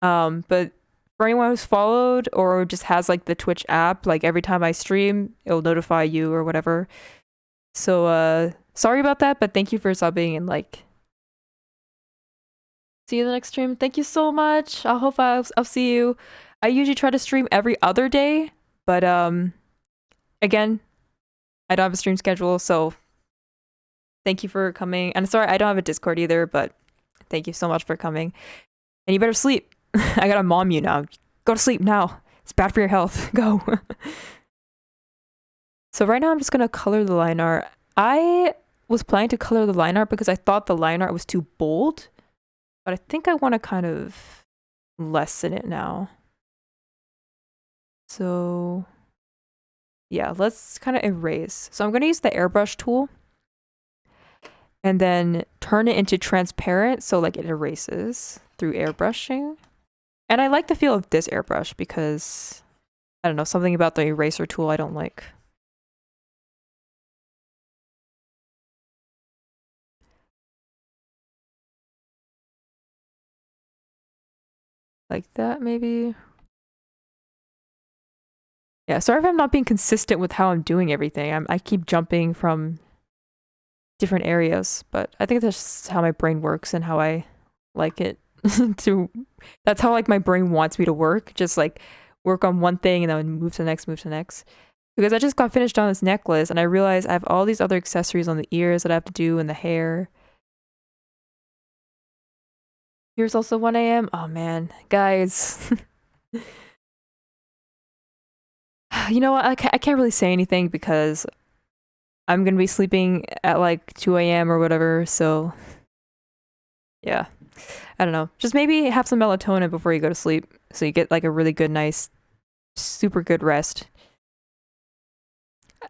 But for anyone who's followed or just has like the Twitch app, like every time I stream, it'll notify you or whatever. So sorry about that, but thank you for subbing and like see you in the next stream. Thank you so much. I hope I'll see you. I usually try to stream every other day, but again, I don't have a stream schedule, so thank you for coming. And sorry, I don't have a Discord either, but thank you so much for coming. And you better sleep. I gotta mom you now. Go to sleep now. It's bad for your health. Go. So right now I'm just gonna color the line art. I was planning to color the line art because I thought the line art was too bold, but I think I want to kind of lessen it now. So yeah, let's kind of erase. So I'm going to use the airbrush tool and then turn it into transparent so like it erases through airbrushing. And I like the feel of this airbrush because, I don't know, something about the eraser tool I don't like. Like that, maybe? Yeah, sorry if I'm not being consistent with how I'm doing everything. I keep jumping from different areas, but I think that's just how my brain works and how I like it to. That's how like my brain wants me to work. Just like work on one thing and then move to the next, move to the next. Because I just got finished on this necklace and I realized I have all these other accessories on the ears that I have to do and the hair. Here's also 1 a.m. Oh man, guys. You know what? I can't really say anything because I'm gonna be sleeping at like 2 a.m. or whatever. So yeah, I don't know. Just maybe have some melatonin before you go to sleep so you get like a really good, nice, super good rest.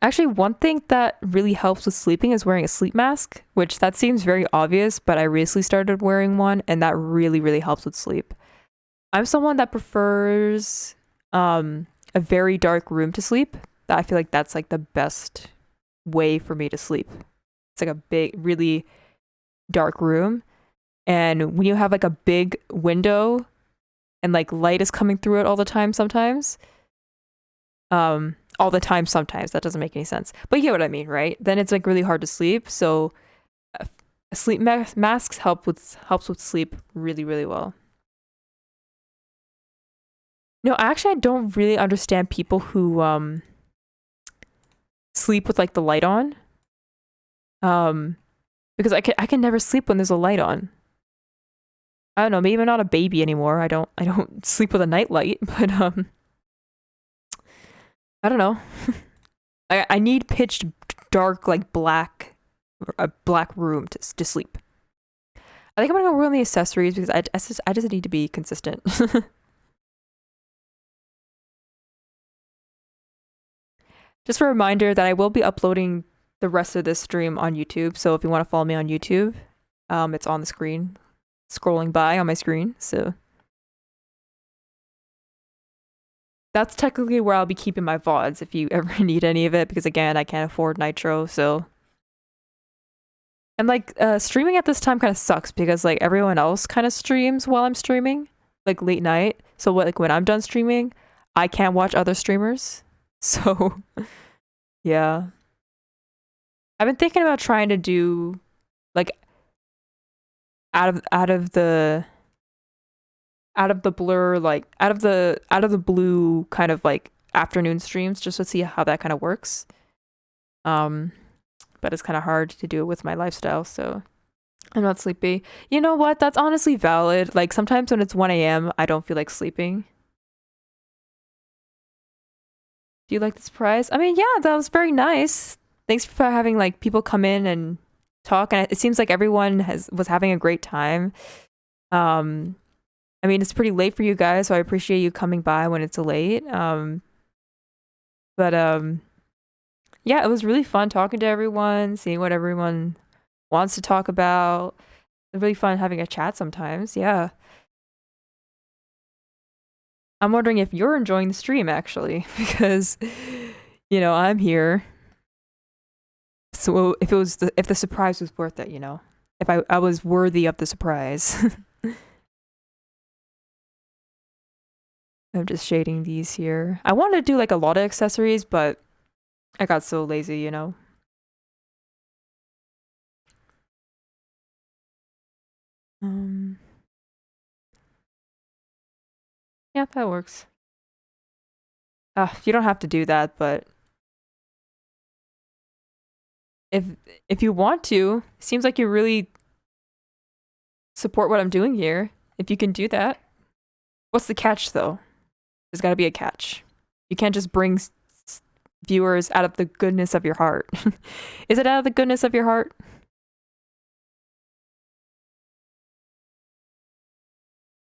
Actually, one thing that really helps with sleeping is wearing a sleep mask, which that seems very obvious, but I recently started wearing one and that really, really helps with sleep. I'm someone that prefers a very dark room to sleep. I feel like that's like the best way for me to sleep. It's like a big, really dark room. And when you have like a big window and like light is coming through it all the time sometimes, all the time sometimes, that doesn't make any sense. But you get what I mean, right? Then it's like really hard to sleep. So sleep masks helps with sleep really, really well. No, actually I don't really understand people who sleep with like the light on. Because I can never sleep when there's a light on. I don't know, maybe I'm not a baby anymore. I don't sleep with a nightlight, but I don't know. I need pitch dark like a black room to sleep. I think I'm gonna go ruin the accessories because I just need to be consistent. Just a reminder that I will be uploading the rest of this stream on YouTube. So if you want to follow me on YouTube, it's on the screen, scrolling by on my screen. So that's technically where I'll be keeping my VODs if you ever need any of it, because again, I can't afford Nitro, so. And like streaming at this time kind of sucks because like everyone else kind of streams while I'm streaming, like late night. So like when I'm done streaming, I can't watch other streamers. So yeah. I've been thinking about trying to do like out of the blur, like out of the blue kind of like afternoon streams just to see how that kind of works. But it's kind of hard to do it with my lifestyle, so I'm not sleepy. You know what? That's honestly valid. Like sometimes when it's 1 a.m., I don't feel like sleeping. Do you like the surprise? I mean, yeah, that was very nice. Thanks for having like people come in and talk, and it seems like everyone was having a great time. Um, I mean, it's pretty late for you guys, so I appreciate you coming by when it's late. But yeah, it was really fun talking to everyone, seeing what everyone wants to talk about. It's really fun having a chat sometimes. Yeah. I'm wondering if you're enjoying the stream actually, because you know, I'm here. So if the surprise was worth it, you know. If I was worthy of the surprise. I'm just shading these here. I wanted to do like a lot of accessories, but I got so lazy, you know. Um yeah, that works. You don't have to do that, but if you want to, seems like you really support what I'm doing here. If you can do that. What's the catch though? There's got to be a catch. You can't just bring viewers out of the goodness of your heart. Is it out of the goodness of your heart?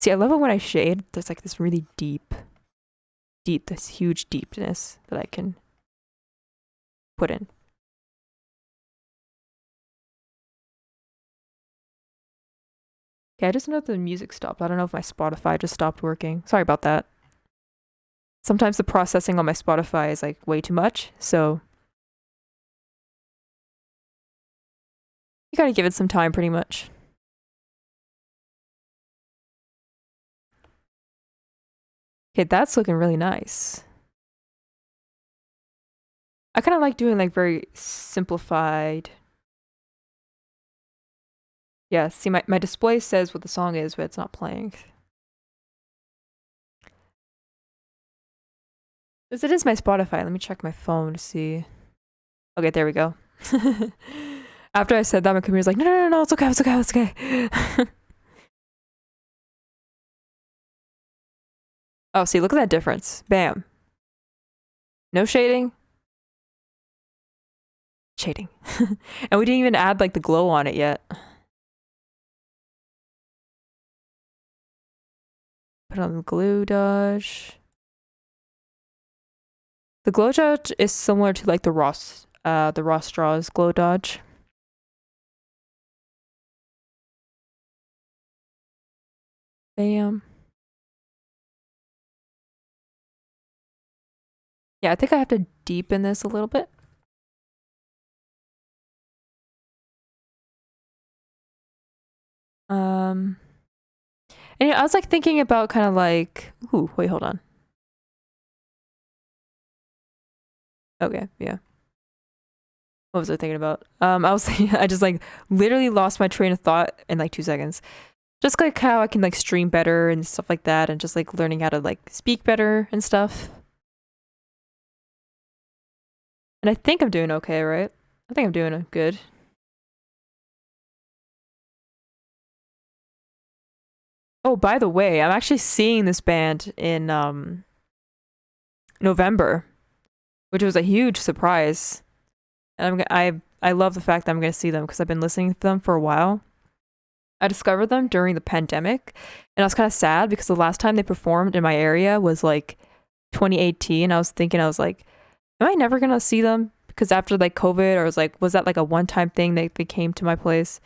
See, I love it when I shade. There's like this really deep, this huge deepness that I can put in. Okay, I just know the music stopped. I don't know if my Spotify just stopped working. Sorry about that. Sometimes the processing on my Spotify is like way too much, so you gotta give it some time pretty much. Okay, that's looking really nice. I kind of like doing like very simplified. Yeah, see, my display says what the song is, but it's not playing. Because it is my Spotify. Let me check my phone to see. Okay, there we go. After I said that, my computer's like, no, it's okay, it's okay, it's okay. Oh, see, look at that difference. Bam. No shading. Shading. And we didn't even add like the glow on it yet. Put on the glue dodge. The glow dodge is similar to like the Ross Straws glow dodge. Bam. Yeah, I think I have to deepen this a little bit. And yeah, I was like thinking about kind of like, ooh, wait, hold on. Okay, yeah. What was I thinking about? I was thinking, I just like literally lost my train of thought in like 2 seconds. Just like how I can like stream better and stuff like that, and just like learning how to like speak better and stuff. And I think I'm doing okay, right? I think I'm doing good. Oh, by the way, I'm actually seeing this band in November, which was a huge surprise. And I love the fact that I'm going to see them because I've been listening to them for a while. I discovered them during the pandemic, and I was kind of sad because the last time they performed in my area was like 2018. I was thinking, I was like, am I never gonna see them? Because after like COVID, or was that like a one-time thing they came to my place,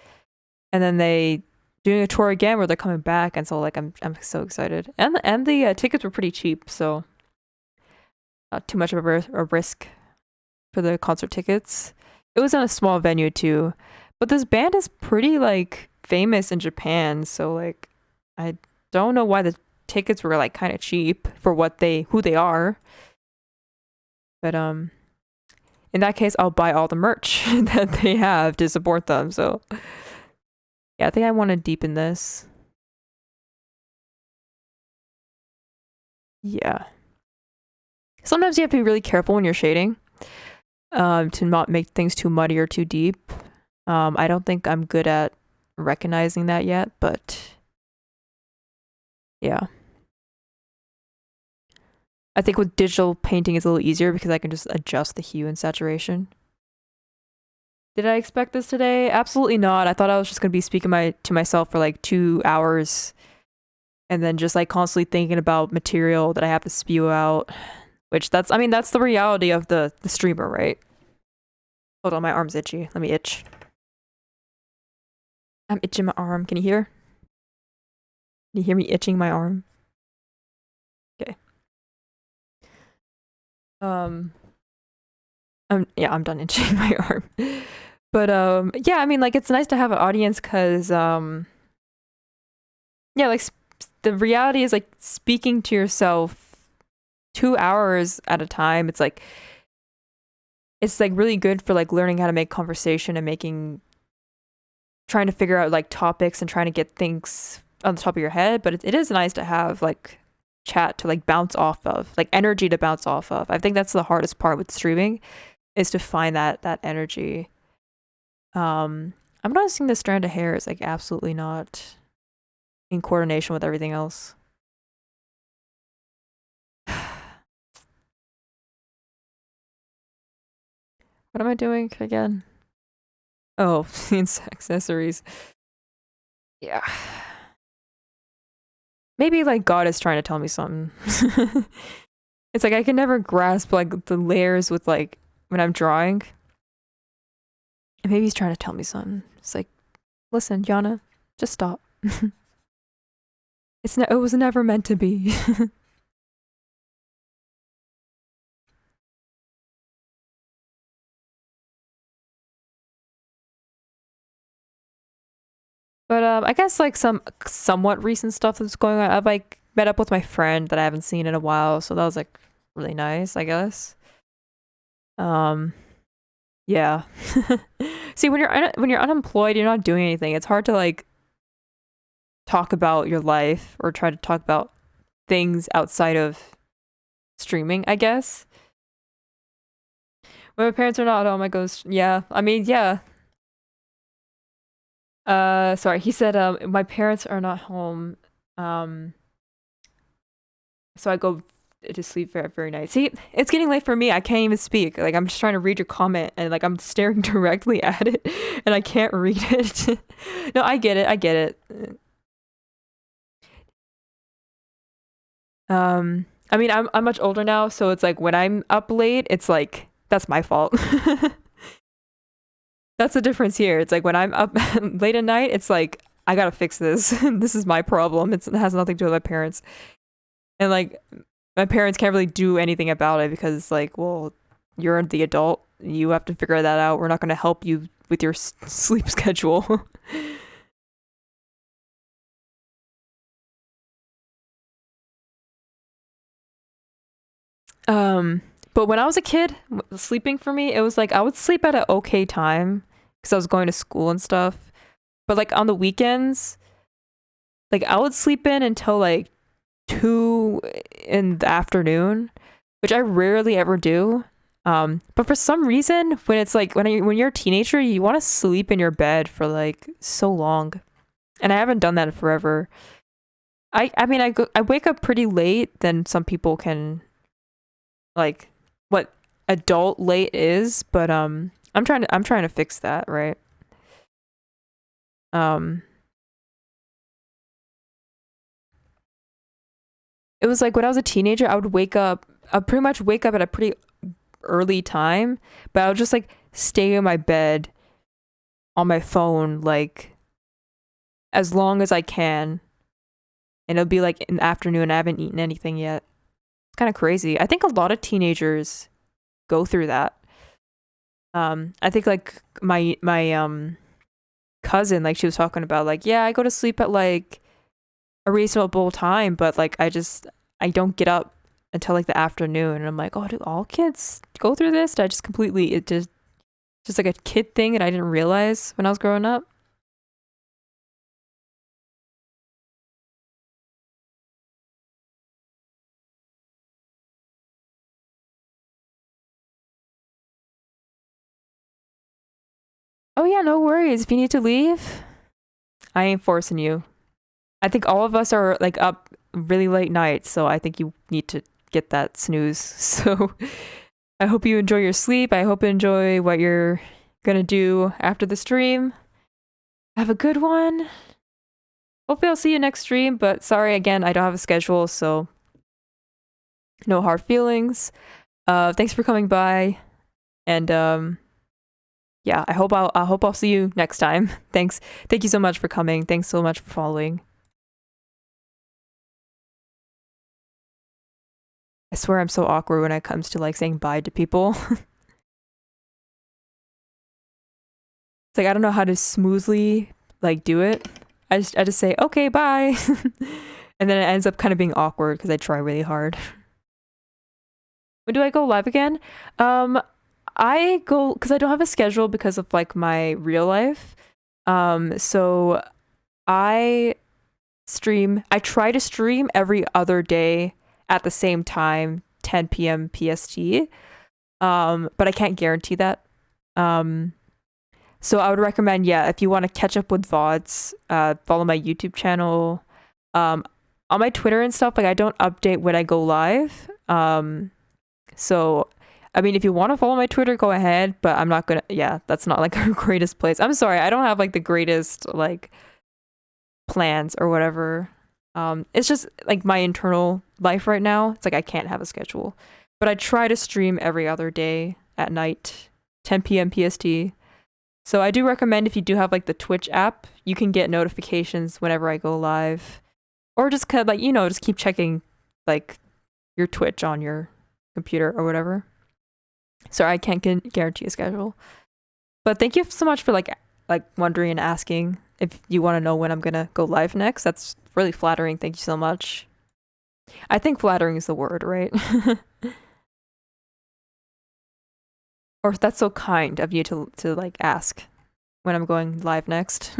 and then they doing a tour again where they're coming back, and so like I'm so excited, and the tickets were pretty cheap, so not too much of a risk for the concert tickets. It was in a small venue too, but this band is pretty like famous in Japan, so like I don't know why the tickets were like kind of cheap for who they are. But in that case, I'll buy all the merch that they have to support them. So yeah, I think I want to deepen this. Yeah. Sometimes you have to be really careful when you're shading, to not make things too muddy or too deep. I don't think I'm good at recognizing that yet, but yeah. I think with digital painting it's a little easier because I can just adjust the hue and saturation. Did I expect this today? Absolutely not. I thought I was just gonna be speaking to myself for like 2 hours and then just like constantly thinking about material that I have to spew out. Which that's the reality of the streamer, right? Hold on, my arm's itchy. Let me itch. I'm itching my arm. Can you hear? Can you hear me itching my arm? Okay. Yeah, I'm done itching my arm. But yeah, I mean, like it's nice to have an audience because yeah, like the reality is like speaking to yourself 2 hours at a time. It's like really good for like learning how to make conversation and trying to figure out like topics and trying to get things on the top of your head. But it is nice to have like chat to like bounce off of, like energy to bounce off of. I think that's the hardest part with streaming is to find that energy. I'm noticing this strand of hair is like absolutely not in coordination with everything else. What am I doing again? Oh, accessories. Yeah. Maybe like God is trying to tell me something. It's like I can never grasp like the layers with like when I'm drawing. And maybe he's trying to tell me something. It's like, listen, Yana, just stop. It was never meant to be. But I guess like some somewhat recent stuff that's going on. I've like met up with my friend that I haven't seen in a while, so that was like really nice, I guess. Um, yeah. See, when you're unemployed, you're not doing anything. It's hard to like talk about your life or try to talk about things outside of streaming, I guess. When my parents are not home, I goes, yeah. I mean, yeah. Sorry, he said, my parents are not home. Um, so I go to sleep very, very night. See, it's getting late for me. I can't even speak. Like, I'm just trying to read your comment and like I'm staring directly at it and I can't read it. No, I get it. I get it. I mean, I'm much older now, so it's like when I'm up late, it's like that's my fault. That's the difference here. It's like when I'm up late at night, it's like I gotta fix this. This is my problem. It has nothing to do with my parents, and like my parents can't really do anything about it because it's like, well, you're the adult. You have to figure that out. We're not gonna help you with your sleep schedule. Um, but when I was a kid, sleeping for me, it was like I would sleep at an okay time because I was going to school and stuff. But like on the weekends, like I would sleep in until like 2 in the afternoon, which I rarely ever do. But for some reason, when it's like when you're a teenager, you want to sleep in your bed for like so long, and I haven't done that in forever. I mean I wake up pretty late than some people can like what adult late is, but I'm trying to fix that, right? Um it was like when I was a teenager, I pretty much wake up at a pretty early time, but I would just like stay in my bed on my phone like as long as I can. And it'll be like in the afternoon, I haven't eaten anything yet. It's kind of crazy. I think a lot of teenagers go through that. I think like my cousin, like she was talking about like, yeah, I go to sleep at like a reasonable time, but like I don't get up until like the afternoon. And I'm like, oh, do all kids go through this? Did I just completely it just like a kid thing that I didn't realize when I was growing up? Oh yeah, no worries. If you need to leave, I ain't forcing you. I think all of us are like up really late nights, so I think you need to get that snooze. So I hope you enjoy your sleep. I hope you enjoy what you're gonna do after the stream. Have a good one. Hopefully I'll see you next stream, but sorry again, I don't have a schedule, so no hard feelings. Thanks for coming by, and yeah, I hope I'll see you next time. Thank you so much for coming. Thanks so much for following. I swear I'm so awkward when it comes to like saying bye to people. It's like I don't know how to smoothly like do it. I just say okay, bye. And then it ends up kind of being awkward because I try really hard. When do I go live again? I go because I don't have a schedule because of like my real life. So I I try to stream every other day at the same time, 10 p.m. PST. But I can't guarantee that. Um, so I would recommend, yeah, if you want to catch up with VODs, follow my YouTube channel. Um, on my Twitter and stuff, like I don't update when I go live. So I mean, if you want to follow my Twitter, go ahead, but I'm not gonna. Yeah, that's not like our greatest place. I'm sorry, I don't have like the greatest like plans or whatever. It's just like my internal life right now. It's like I can't have a schedule, but I try to stream every other day at night, 10 p.m. PST. So I do recommend if you do have like the Twitch app, you can get notifications whenever I go live, or just kind of like just keep checking like your Twitch on your computer or whatever. So I can't guarantee a schedule, but thank you so much for like wondering and asking if you want to know when I'm gonna go live next. That's really flattering. Thank you so much. I think flattering is the word, right? Or that's so kind of you to like ask when I'm going live next.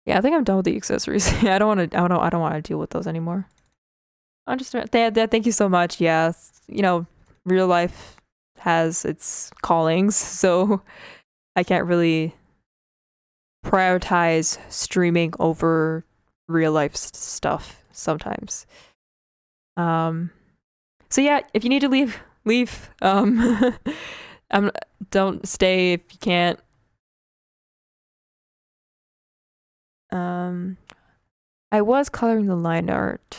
Yeah, I think I'm done with the accessories. I don't want to. I don't want to deal with those anymore. Understand? Thank you so much. Yeah, real life has its callings, so I can't really prioritize streaming over real life stuff sometimes. Um. So yeah, if you need to leave, leave. Don't stay if you can't. Um. I was coloring the line art.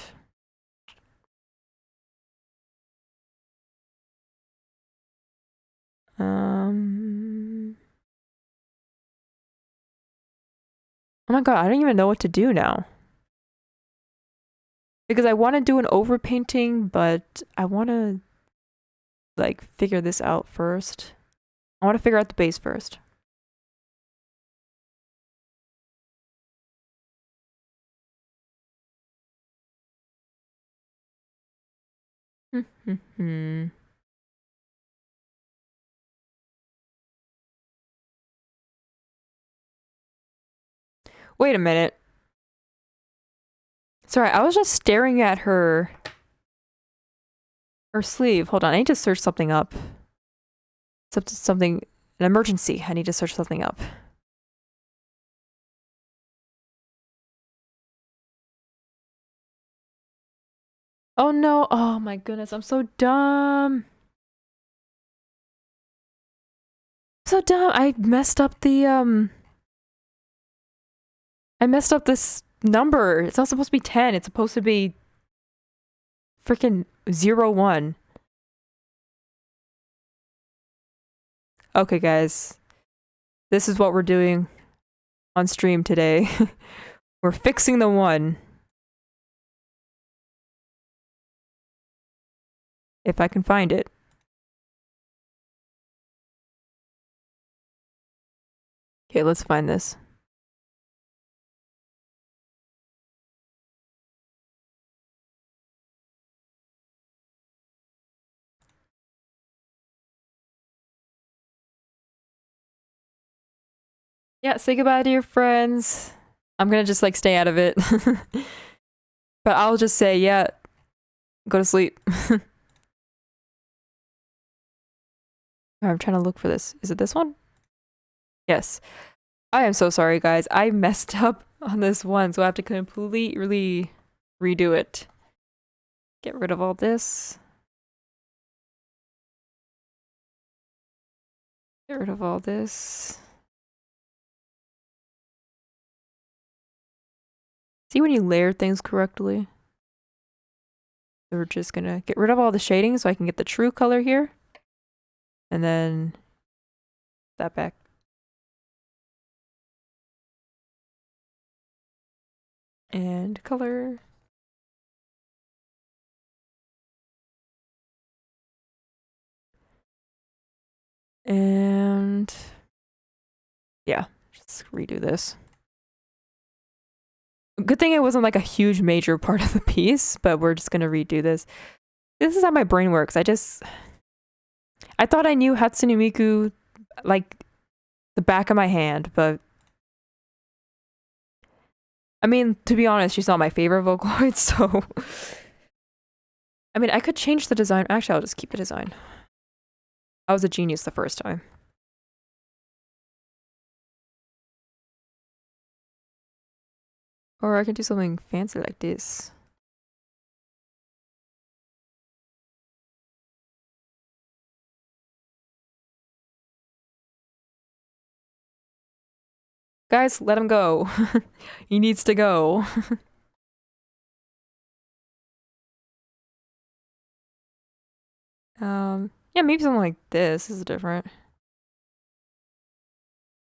Oh my god, I don't even know what to do now. Because I want to do an overpainting, but I want to like figure this out first. I want to figure out the base first. Wait a minute. Sorry, I was just staring at her sleeve. Hold on, I need to search something up. Something an emergency. I need to search something up. Oh no. Oh my goodness, I'm so dumb. So dumb. I messed up this number. It's not supposed to be 10. It's supposed to be freaking 01. Okay, guys. This is what we're doing on stream today. We're fixing the 1. If I can find it. Okay, let's find this. Yeah, say goodbye to your friends. I'm gonna just like stay out of it. But I'll just say, yeah, go to sleep. I'm trying to look for this. Is it this one? Yes. I am so sorry, guys. I messed up on this one, so I have to completely redo it. Get rid of all this. Get rid of all this. See when you layer things correctly? So we're just gonna get rid of all the shading so I can get the true color here. And then that back. And color. And yeah, just redo this. Good thing it wasn't like a huge major part of the piece, but we're just gonna redo this. This is how my brain works. I thought I knew Hatsune Miku like the back of my hand, but I mean, to be honest, she's not my favorite Vocaloid, so I mean, I could change the design. Actually, I'll just keep the design. I was a genius the first time. Or I can do something fancy like this. Guys, let him go. He needs to go. Yeah, maybe something like this is different.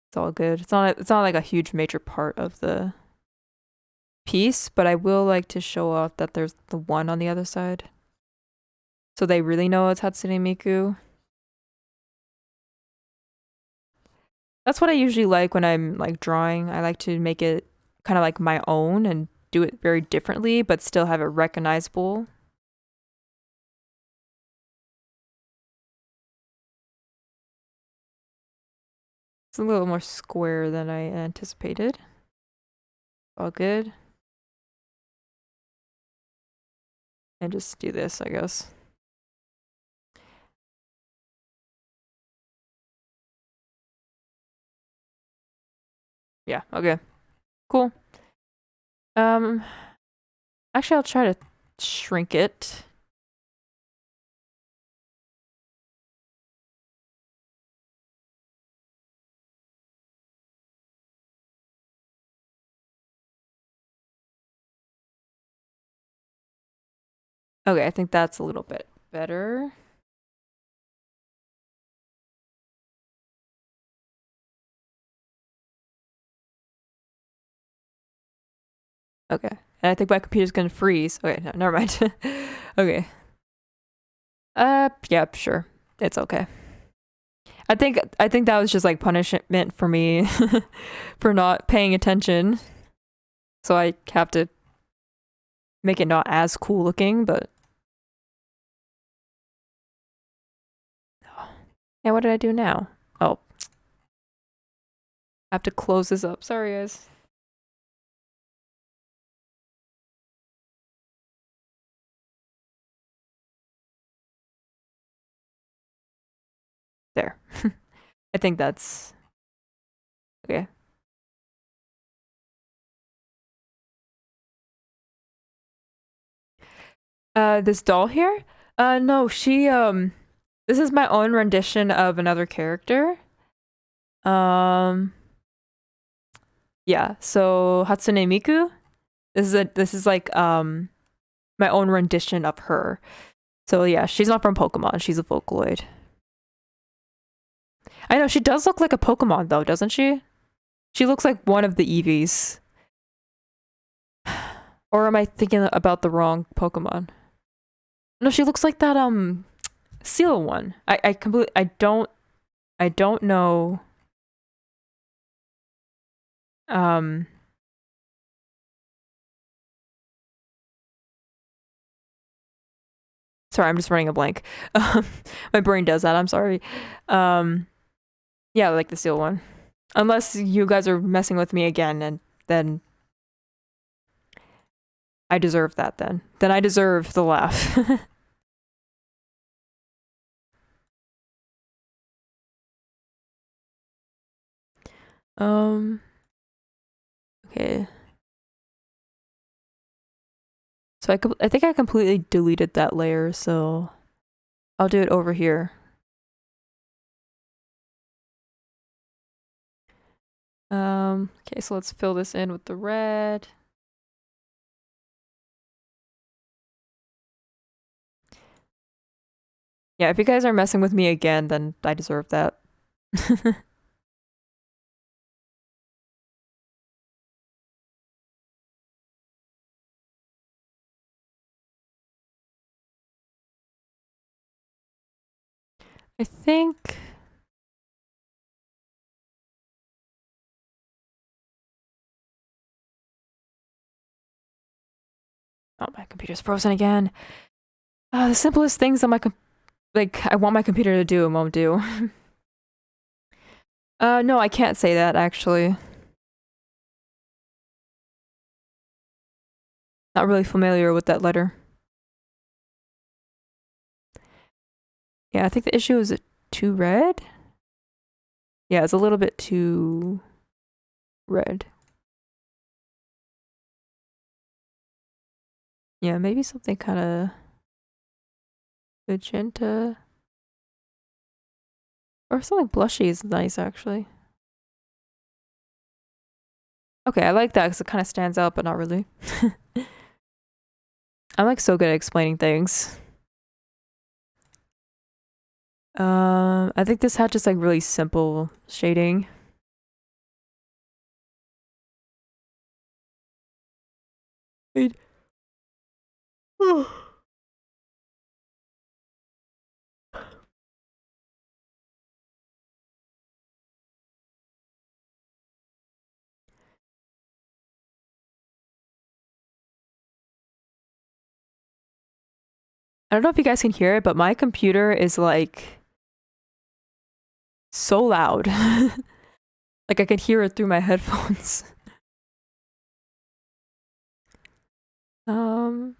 It's all good. It's not like a huge major part of the piece, but I will like to show off that there's the one on the other side. So they really know it's Hatsune Miku. That's what I usually like when I'm like drawing. I like to make it kind of like my own and do it very differently, but still have it recognizable. It's a little more square than I anticipated. All good. And just do this, I guess. Yeah, okay. Cool. Actually I'll try to shrink it. Okay, I think that's a little bit better. Okay. And I think my computer's gonna freeze. Okay, no, never mind. Okay. Yeah, sure. It's okay. I think that was just like punishment for me for not paying attention. So I have to make it not as cool looking, but yeah, what did I do now? Oh. I have to close this up. Sorry guys. There. I think that's okay. This doll here? No, she this is my own rendition of another character. Um yeah, so Hatsune Miku. This is like my own rendition of her. So yeah, she's not from Pokemon, she's a Vocaloid. I know she does look like a Pokemon though, doesn't she? She looks like one of the Eevees. Or am I thinking about the wrong Pokemon? No, she looks like that seal one. I completely I don't know. Um Sorry, I'm just running a blank. My brain does that, I'm sorry. Yeah, like the seal one. Unless you guys are messing with me again, and then I deserve that then. Then I deserve the laugh. um okay. So I think I completely deleted that layer, so I'll do it over here. Okay, so let's fill this in with the red. Yeah, if you guys are messing with me again, then I deserve that. I think oh, my computer's frozen again. The simplest things that I want my computer to do and won't do. No, I can't say that actually. Not really familiar with that letter. Yeah, I think the issue is too red. Yeah, it's a little bit too red. Yeah, maybe something kind of magenta. Or something blushy is nice, actually. Okay, I like that because it kind of stands out, but not really. I'm like so good at explaining things. I think this had just like really simple shading. Wait. I don't know if you guys can hear it, but my computer is like so loud. Like I could hear it through my headphones. Um,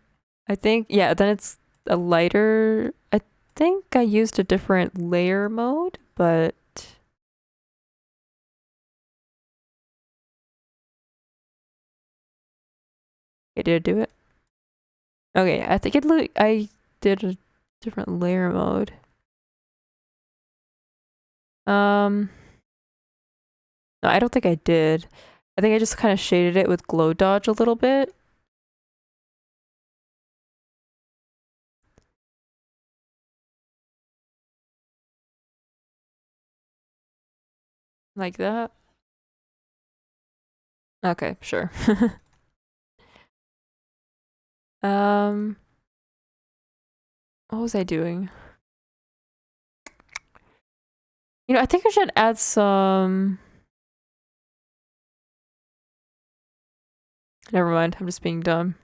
I think, yeah, then it's a lighter. I think I used a different layer mode, but I did do it. Okay, I think I did a different layer mode. Um, no, I don't think I did. I think I just kind of shaded it with glow dodge a little bit. Like that. Okay, sure. um, what was I doing? You know, I think I should add some. Never mind, I'm just being dumb.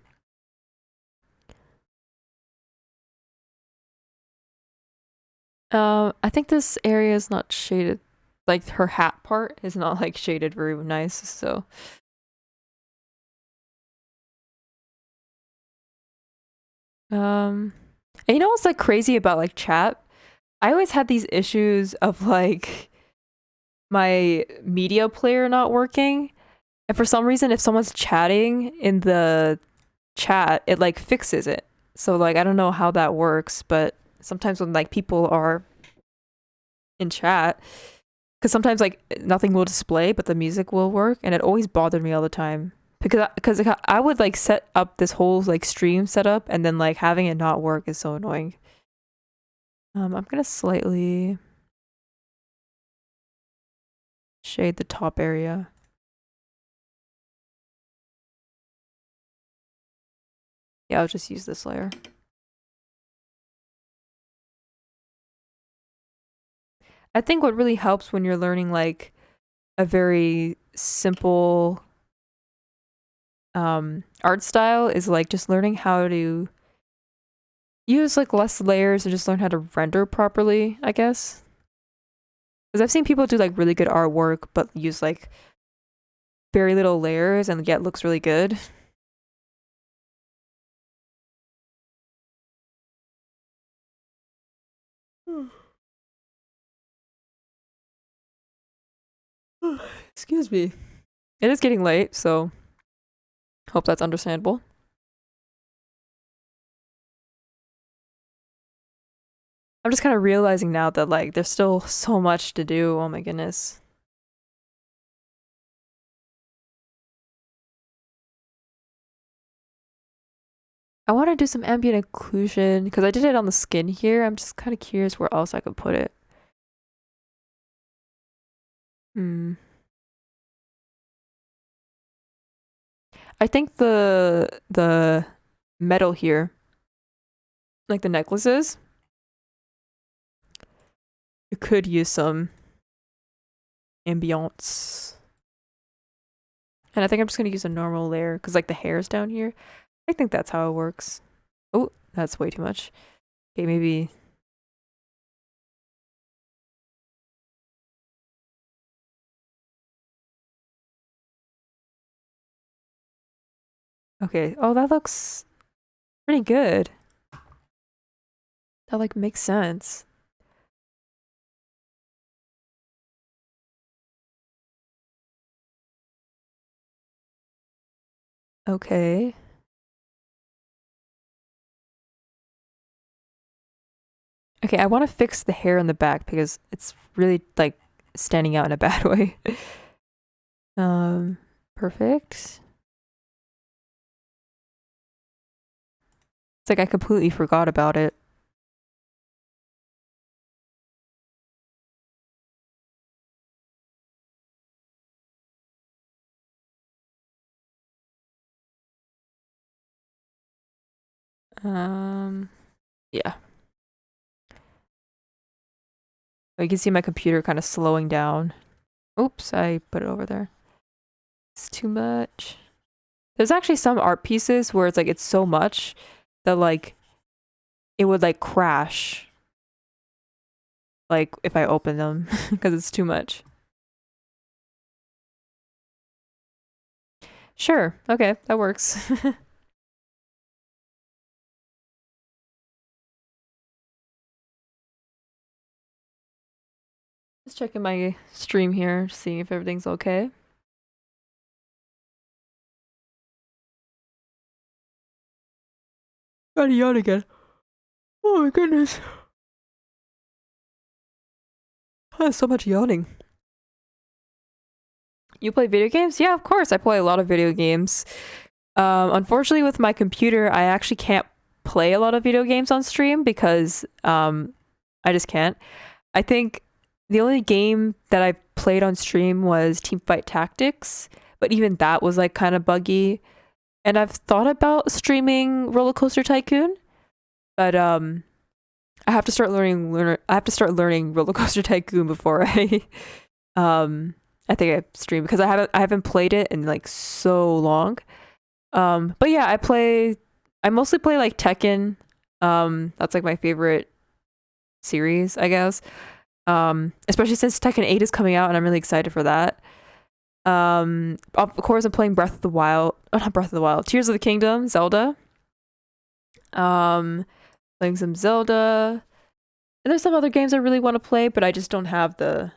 I think this area is not shaded. Like her hat part is not like shaded very nice, so. And you know what's like crazy about like chat? I always had these issues of like my media player not working. And for some reason, if someone's chatting in the chat, it like fixes it. So like I don't know how that works, but sometimes when like people are in chat, because sometimes like nothing will display, but the music will work, and it always bothered me all the time. Because I would like set up this whole like stream setup, and then like having it not work is so annoying. I'm gonna slightly shade the top area. Yeah, I'll just use this layer. I think what really helps when you're learning like a very simple art style is like just learning how to use like less layers and just learn how to render properly, I guess. Because I've seen people do like really good artwork but use like very little layers and yet looks really good. Excuse me. It is getting late, so hope that's understandable. I'm just kind of realizing now that like there's still so much to do. Oh my goodness. I want to do some ambient occlusion because I did it on the skin here. I'm just kind of curious where else I could put it. Hmm. I think the metal here, like the necklaces, it could use some ambiance. And I think I'm just gonna use a normal layer because like the hair's down here. I think that's how it works. Oh, that's way too much. Okay, maybe. Okay. Oh, that looks pretty good. That like makes sense. Okay. Okay, I want to fix the hair in the back because it's really like standing out in a bad way. Um, Perfect. It's like I completely forgot about it. Yeah. You can see my computer kind of slowing down. Oops, I put it over there. It's too much. There's actually some art pieces where it's like it's so much that like it would like crash like if I open them because it's too much. Sure. Okay, that works. Just checking my stream here, seeing if everything's okay. Gotta yawn again. Oh my goodness. Oh, so much yawning. You play video games? Yeah, of course. I play a lot of video games. Unfortunately, with my computer, I actually can't play a lot of video games on stream because I just can't. I think the only game that I played on stream was Teamfight Tactics, but even that was like kind of buggy. And I've thought about streaming Roller Coaster Tycoon, but I have to start learning Roller Coaster Tycoon before I think I stream because I haven't played it in like so long. But yeah, I mostly play like Tekken. That's like my favorite series, I guess. Especially since Tekken 8 is coming out and I'm really excited for that. Of course I'm playing Breath of the Wild. Oh, not Breath of the Wild. Tears of the Kingdom, Zelda. Playing some Zelda. And there's some other games I really want to play, but I just don't have the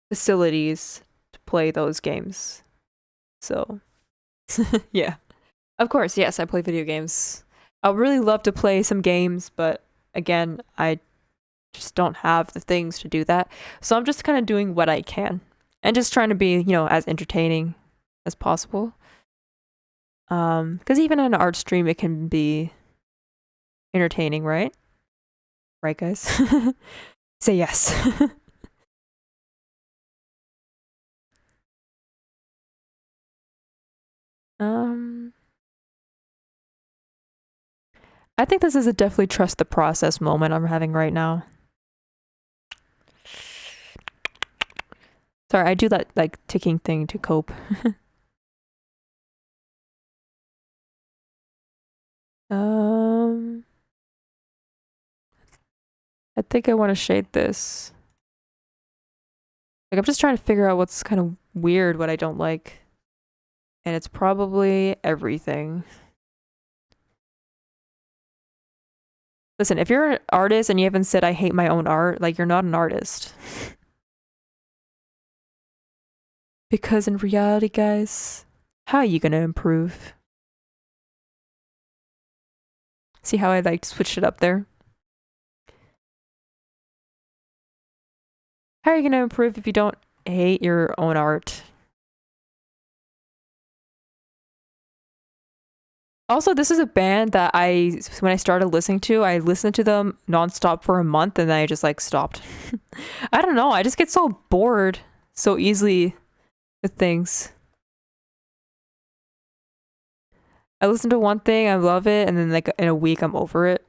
facilities to play those games. So, yeah. Of course, yes, I play video games. I would really love to play some games, but again, I just don't have the things to do that. So I'm just kind of doing what I can and just trying to be, as entertaining as possible. Because even on an art stream, it can be entertaining, right? Right, guys? Say yes. um, I think this is a definitely trust the process moment I'm having right now. Sorry, I do that like ticking thing to cope. I think I want to shade this. Like I'm just trying to figure out what's kind of weird, what I don't like. And it's probably everything. Listen, if you're an artist and you haven't said I hate my own art, like you're not an artist. Because in reality, guys, how are you gonna improve? See how I like switched it up there? How are you gonna improve if you don't hate your own art? Also, this is a band that when I started listening to, I listened to them nonstop for a month and then I just like stopped. I don't know. I just get so bored so easily with things. I listen to one thing, I love it, and then like in a week, I'm over it.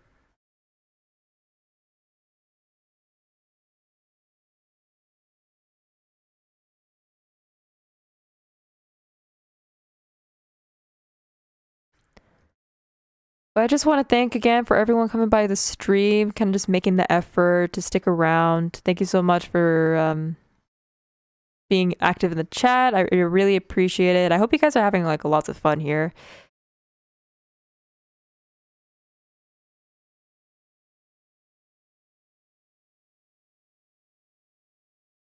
But I just want to thank again for everyone coming by the stream, kind of just making the effort to stick around. Thank you so much for being active in the chat. I really appreciate it. I hope you guys are having like lots of fun here.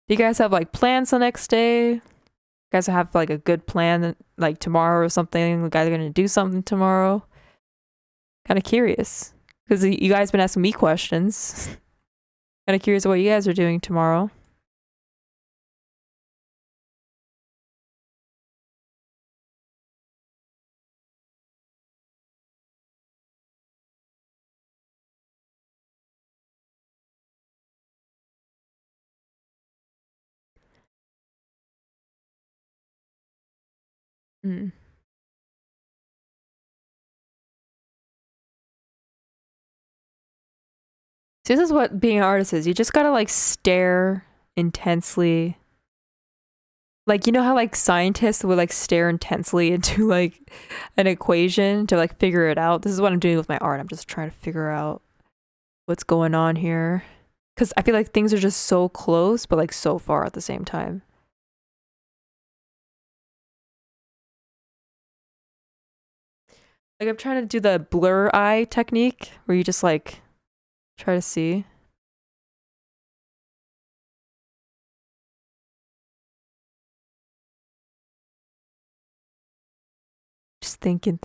Do you guys have like plans the next day? You guys have like a good plan like tomorrow or something? You guys are gonna do something tomorrow? Kind of curious because you guys been asking me questions. Kind of curious what you guys are doing tomorrow. Mm. This is what being an artist is. You just gotta like stare intensely. Like, you know how like scientists would like stare intensely into like an equation to like figure it out? This is what I'm doing with my art. I'm just trying to figure out what's going on here. Because I feel like things are just so close, but like so far at the same time. Like I'm trying to do the blur eye technique where you just like try to see. Just thinking.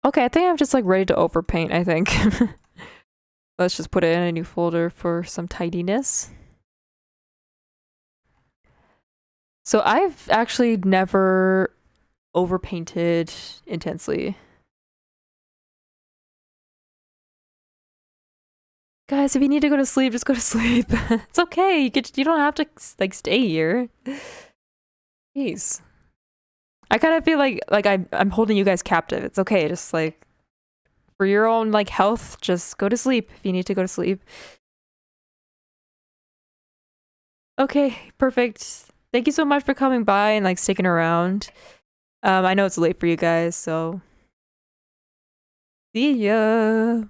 Okay, I think I'm just like ready to overpaint, I think. Let's just put it in a new folder for some tidiness. So I've actually never overpainted intensely. Guys, if you need to go to sleep, just go to sleep. It's okay. You don't have to like stay here. Jeez. I kind of feel like I'm holding you guys captive. It's okay. Just like for your own like health, just go to sleep if you need to go to sleep. Okay, perfect. Thank you so much for coming by and like sticking around. I know it's late for you guys, so see ya.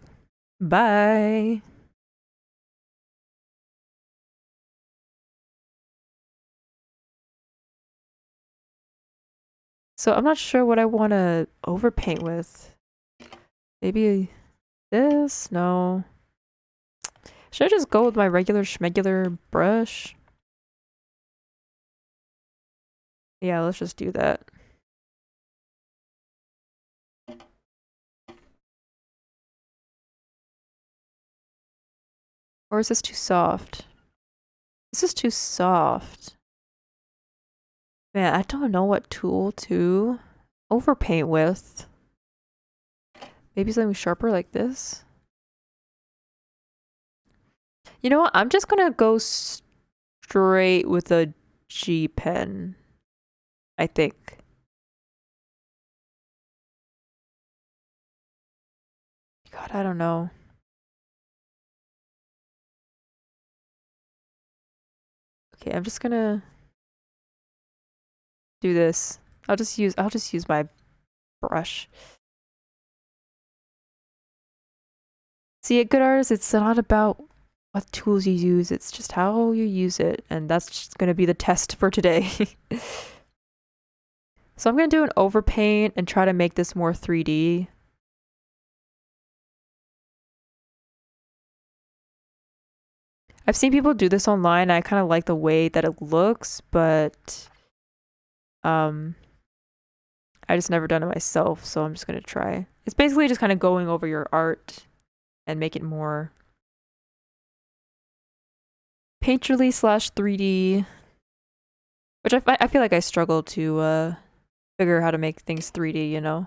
Bye. So I'm not sure what I want to overpaint with. Maybe this? No. Should I just go with my regular schmegular brush? Yeah, let's just do that. Or is this too soft? This is too soft. Man, I don't know what tool to overpaint with. Maybe something sharper like this? You know what? I'm just gonna go straight with a G pen. I think. God, I don't know. Okay, I'm just gonna do this. I'll just use my brush. See, a good artist, it's not about what tools you use, it's just how you use it, and that's just gonna be the test for today. So I'm gonna do an overpaint and try to make this more 3D. I've seen people do this online. I kind of like the way that it looks, but um, I just never done it myself, so I'm just gonna try. It's basically just kind of going over your art and make it more painterly slash 3D, which I feel like I struggle to figure out how to make things 3D, you know?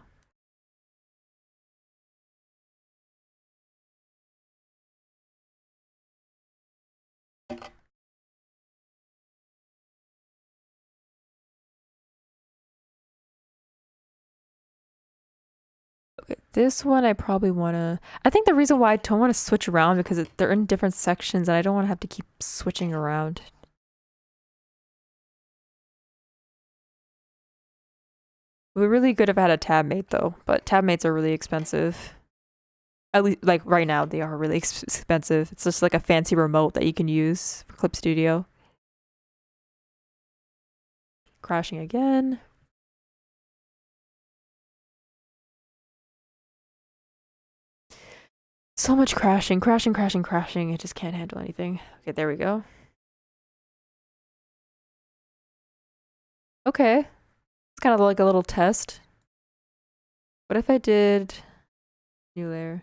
Okay, this one I probably want to... I think the reason why I don't want to switch around because they're in different sections and I don't want to have to keep switching around. It would be really good if I had a tab mate though, but tab mates are really expensive. At least, like right now, they are really expensive. It's just like a fancy remote that you can use for Clip Studio. Crashing again. So much crashing. I just can't handle anything. Okay, there we go. Okay. It's kind of like a little test. What if I did new layer?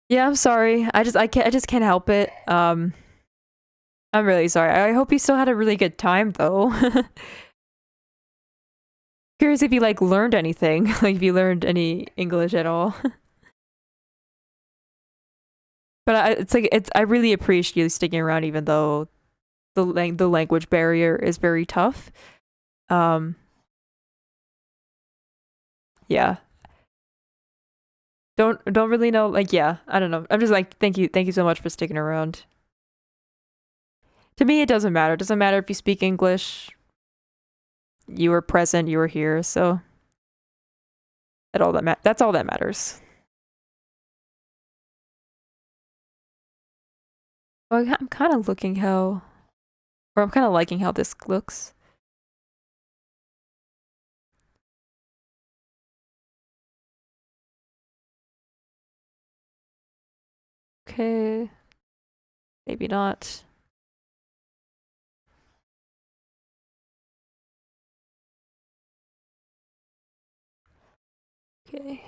Yeah, I'm sorry. I just can't help it. I'm really sorry. I hope you still had a really good time though. Curious if you like learned anything, like if you learned any English at all. But I really appreciate you sticking around, even though the language barrier is very tough. Um, yeah, don't really know. Like, yeah, I don't know. I'm just like, thank you so much for sticking around. To me, it doesn't matter. It doesn't matter if you speak English. You were present. You were here. So that's all that matters. Well, I'm kind of looking how, or I'm kind of liking how this looks. Okay, maybe not. Okay.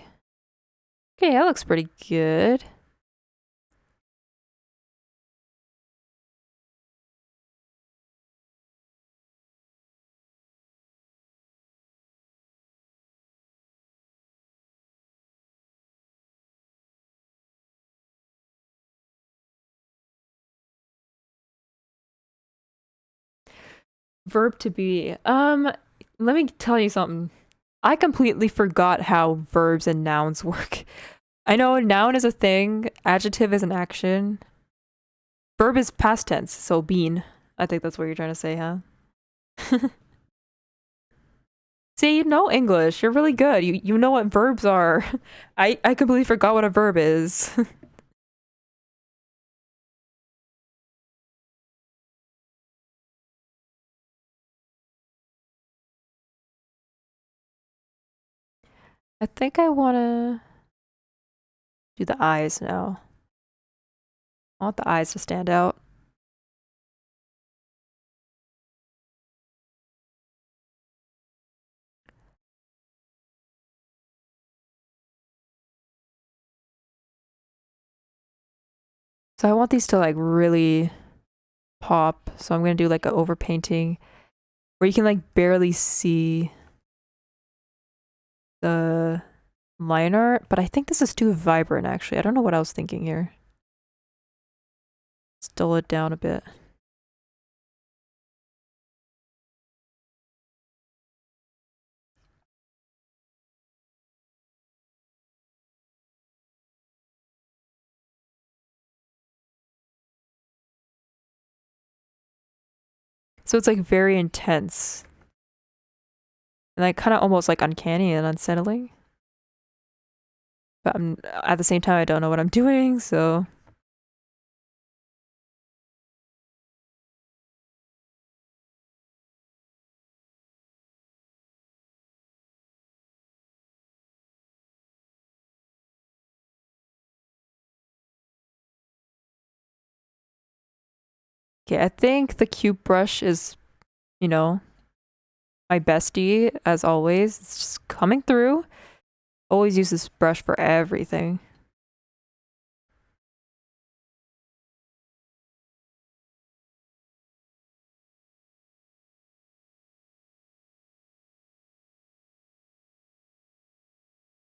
Okay, that looks pretty good. Verb to be. Let me tell you something. I completely forgot how verbs and nouns work. I know noun is a thing, adjective is an action. Verb is past tense, so been. I think that's what you're trying to say, huh? See, you know English. You're really good. You know what verbs are. I completely forgot what a verb is. I think I want to do the eyes now. I want the eyes to stand out. So I want these to like really pop. So I'm going to do like an overpainting where you can like barely see the line art, but I think this is too vibrant actually. I don't know what I was thinking here. Let's dull it down a bit. So it's like very intense. And like kind of almost like uncanny and unsettling. But at the same time I don't know what I'm doing, so okay, I think the cube brush is, you know, my bestie as always. It's just coming through. Always use this brush for everything.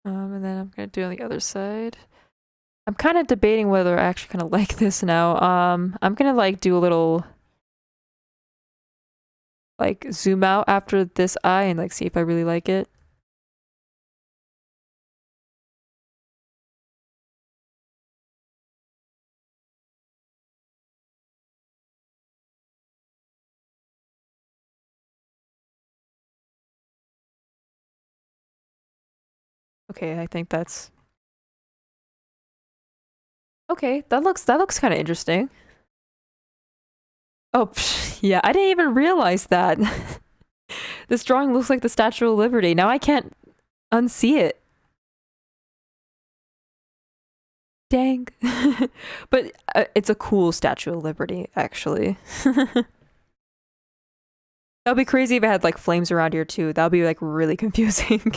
And then I'm gonna do on the other side. I'm kind of debating whether I actually kind of like this now. I'm gonna like do a little like zoom out after this eye and like see if I really like it. Okay, I think that's okay. That looks kind of interesting. Oh, yeah, I didn't even realize that. This drawing looks like the Statue of Liberty. Now I can't unsee it. Dang. But it's a cool Statue of Liberty, actually. That'd be crazy if it had like flames around here too. That'd be like really confusing.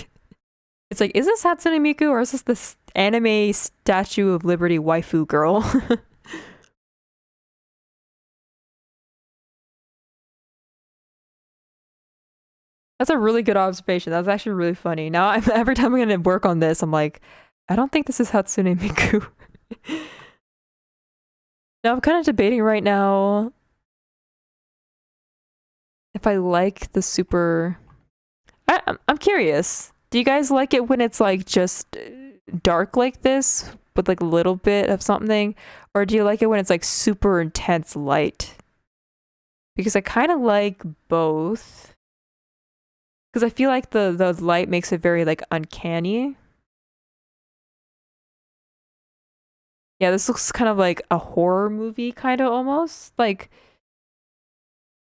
It's like, is this Hatsune Miku or is this anime Statue of Liberty waifu girl? That's a really good observation. That's actually really funny. Now, every time I'm gonna work on this, I'm like, I don't think this is Hatsune Miku. Now I'm kind of debating right now if I like the super. I'm curious. Do you guys like it when it's like just dark like this with like a little bit of something, or do you like it when it's like super intense light? Because I kind of like both. Because I feel like the light makes it very like uncanny. Yeah, this looks kind of like a horror movie, kind of almost like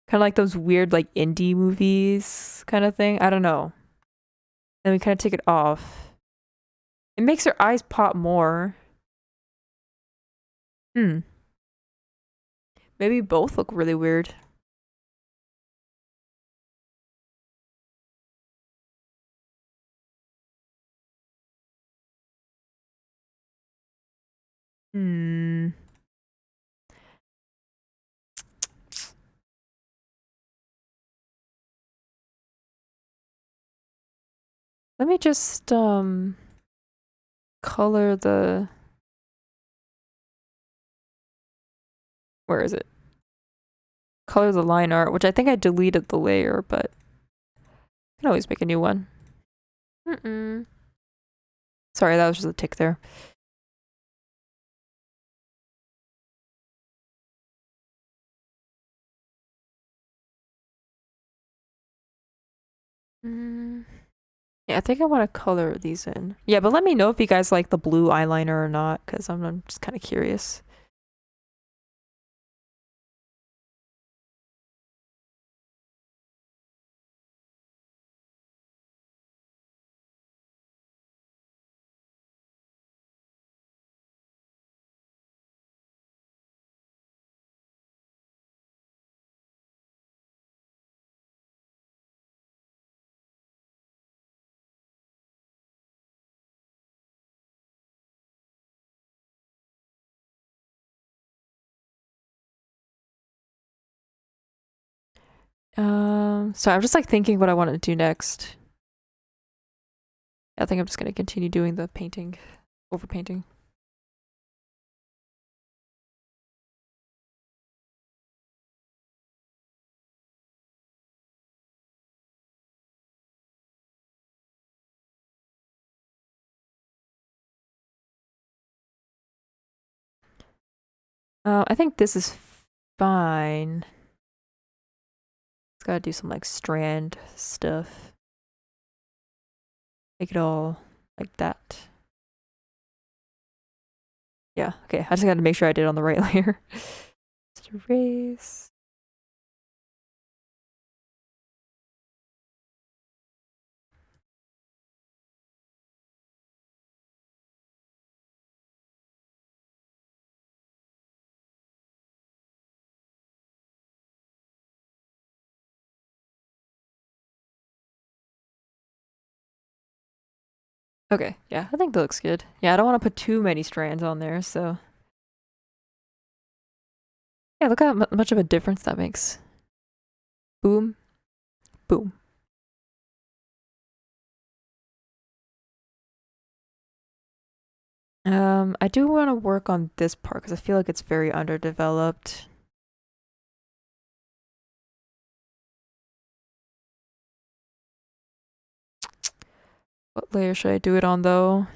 kind of like those weird like indie movies kind of thing. I don't know. Then we kind of take it off. It makes her eyes pop more. Hmm. Maybe both look really weird. Hmm. Let me just color the, where is it? Color the line art, which I think I deleted the layer, but I can always make a new one. Mm-mm. Sorry, that was just a tick there. Mm. Yeah, I think I want to color these in. Yeah, but let me know if you guys like the blue eyeliner or not, because I'm just kind of curious. So I'm just like thinking what I want to do next. I think I'm just gonna continue doing the painting, over painting. I think this is fine. It's gotta do some like strand stuff. Make it all like that. Yeah, okay. I just gotta make sure I did it on the right layer. Just erase. Okay, yeah, I think that looks good. Yeah, I don't want to put too many strands on there, so. Yeah, look how much of a difference that makes. Boom, boom. I do want to work on this part because I feel like it's very underdeveloped. What layer should I do it on though?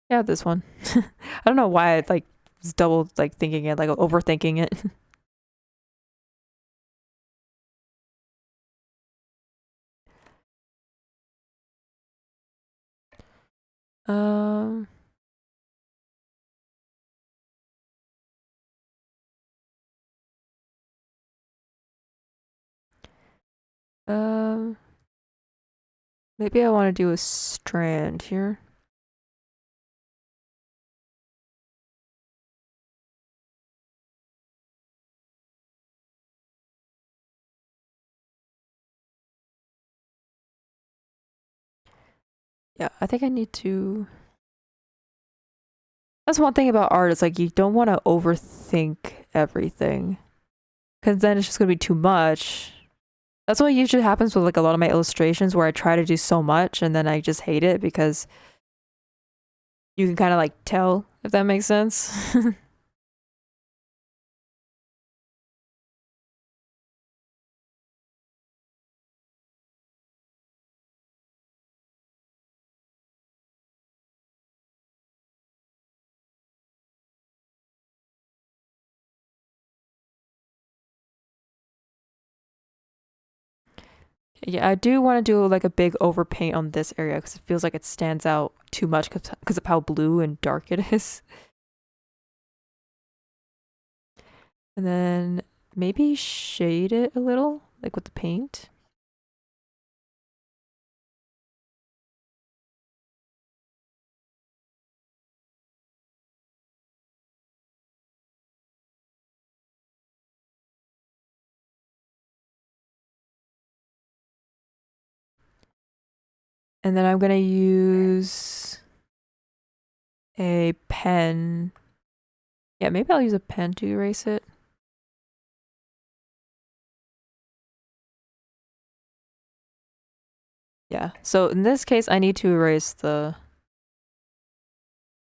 Yeah, this one. I don't know why I like was double like thinking it, like overthinking it. um, um, maybe I want to do a strand here. Yeah, I think I need to. That's one thing about art. It's like you don't want to overthink everything because then it's just gonna be too much. That's what usually happens with like a lot of my illustrations where I try to do so much and then I just hate it because you can kind of like tell, if that makes sense. Yeah, I do want to do like a big overpaint on this area because it feels like it stands out too much because of how blue and dark it is. And then maybe shade it a little, like with the paint. And then I'm gonna use a pen. Yeah, maybe I'll use a pen to erase it. Yeah, so in this case, I need to erase the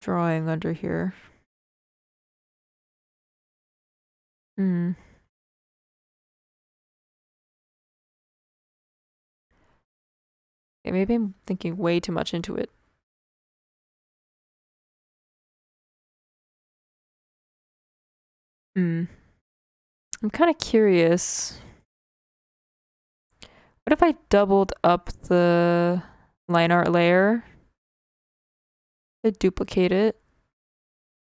drawing under here. Hmm. Okay, maybe I'm thinking way too much into it. Hmm. I'm kind of curious. What if I doubled up the line art layer? I duplicate it.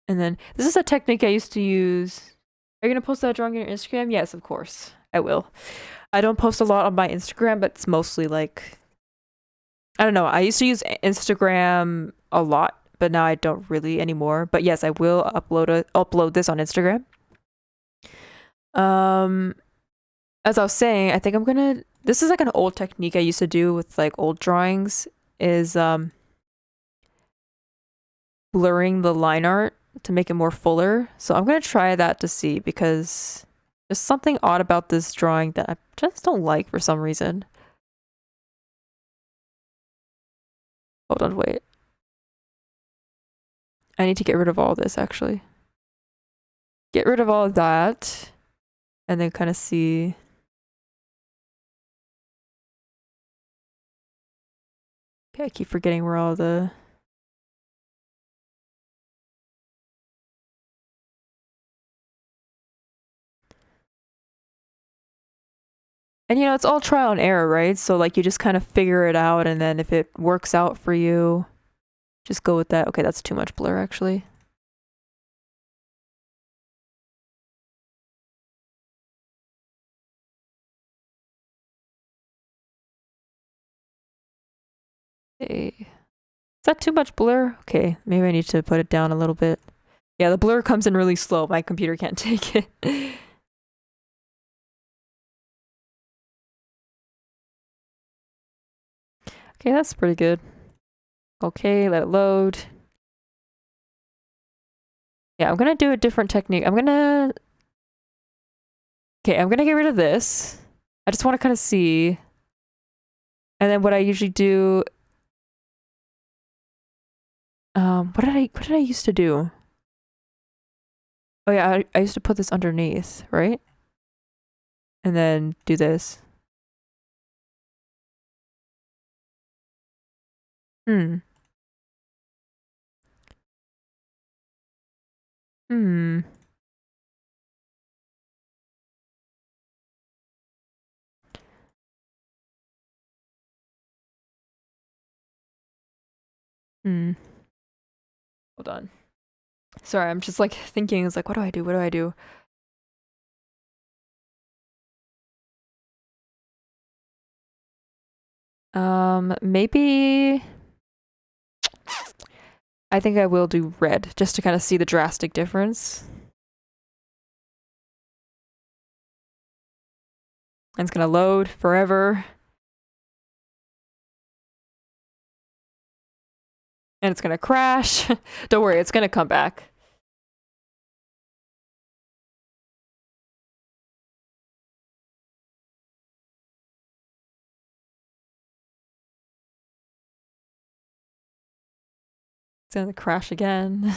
And then, this is a technique I used to use. Are you gonna post that drawing on your Instagram? Yes, of course. I will. I don't post a lot on my Instagram, but it's mostly like, I don't know. I used to use Instagram a lot, but now I don't really anymore. But yes, I will upload this on Instagram. Um, as I was saying, I think I'm gonna. This is like an old technique I used to do with like old drawings. Is blurring the line art to make it more fuller. So I'm gonna try that to see because there's something odd about this drawing that I just don't like for some reason. Hold on, wait. I need to get rid of all this actually. Get rid of all of that and then kind of see. Okay, I keep forgetting where all the. And you know, it's all trial and error, right? So like you just kind of figure it out and then if it works out for you, just go with that. Okay, that's too much blur actually. Hey. Is that too much blur? Okay, maybe I need to put it down a little bit. Yeah, the blur comes in really slow. My computer can't take it. Okay, that's pretty good. Okay, let it load. Yeah, I'm gonna do a different technique. I'm gonna get rid of this. I just want to kind of see. And then what I usually do, what did I used to do? Oh yeah, I used to put this underneath, right? And then do this. Hmm. Hmm. Hmm. Hold on. Sorry, I'm just like thinking. It's like, what do I do? What do I do? Maybe I think I will do red just to kind of see the drastic difference. And it's gonna load forever. And it's gonna crash. Don't worry, it's gonna come back. It's gonna crash again.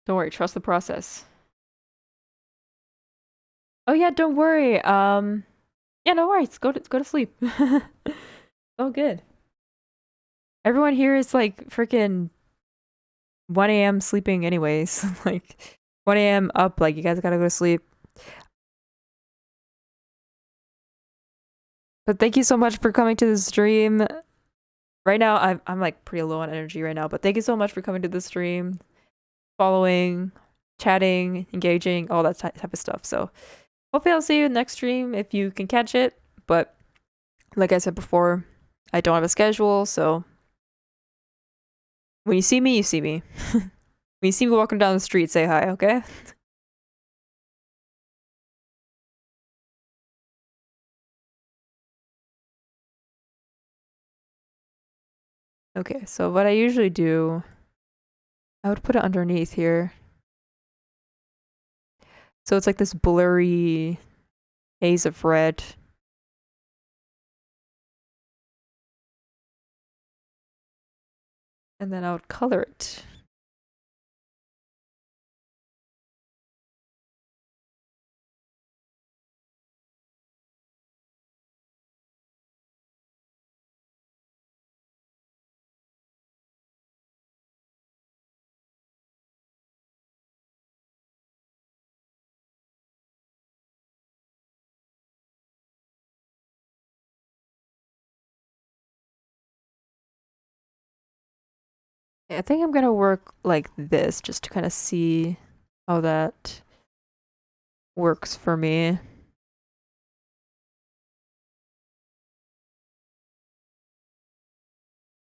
Don't worry, trust the process. Oh yeah, don't worry. Yeah, no worries. Go to sleep. Oh good. Everyone here is like freaking 1 a.m. sleeping anyways. Like 1 a.m. up, like you guys gotta go to sleep. But thank you so much for coming to the stream. Right now, I'm like pretty low on energy right now, but thank you so much for coming to the stream, following, chatting, engaging, all that type of stuff. So hopefully I'll see you next stream if you can catch it. But like I said before, I don't have a schedule, so when you see me, you see me. When you see me walking down the street, say hi, okay? Okay, so what I usually do, I would put it underneath here. So it's like this blurry haze of red. And then I would color it. I think I'm gonna work like this just to kind of see how that works for me.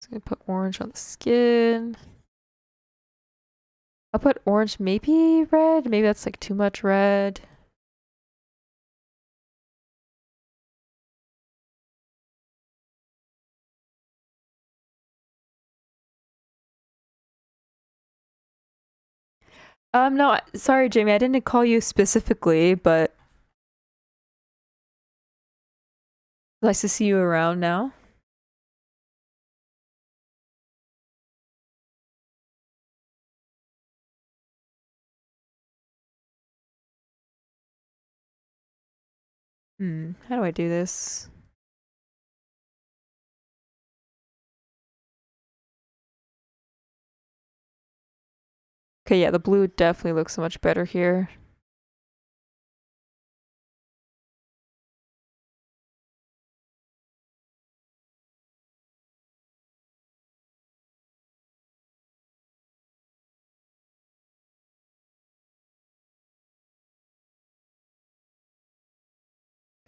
Just gonna put orange on the skin. I'll put orange, maybe red. Maybe that's like too much red. No, sorry, Jamie, I didn't call you specifically, but nice to see you around now. How do I do this? Okay, yeah, the blue definitely looks so much better here.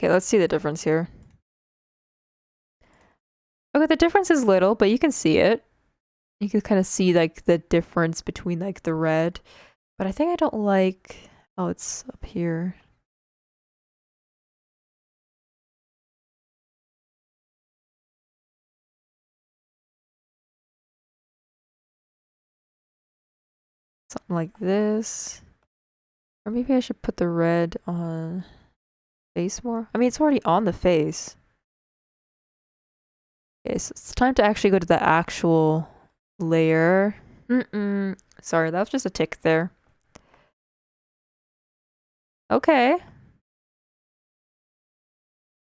Okay, let's see the difference here. Okay, the difference is little, but you can see it. You can kind of see like the difference between like the red. But I think I don't like, oh, it's up here. Something like this. Or maybe I should put the red on face more. I mean, it's already on the face. Okay, so it's time to actually go to the actual layer. Sorry, that was just a tick there. Okay.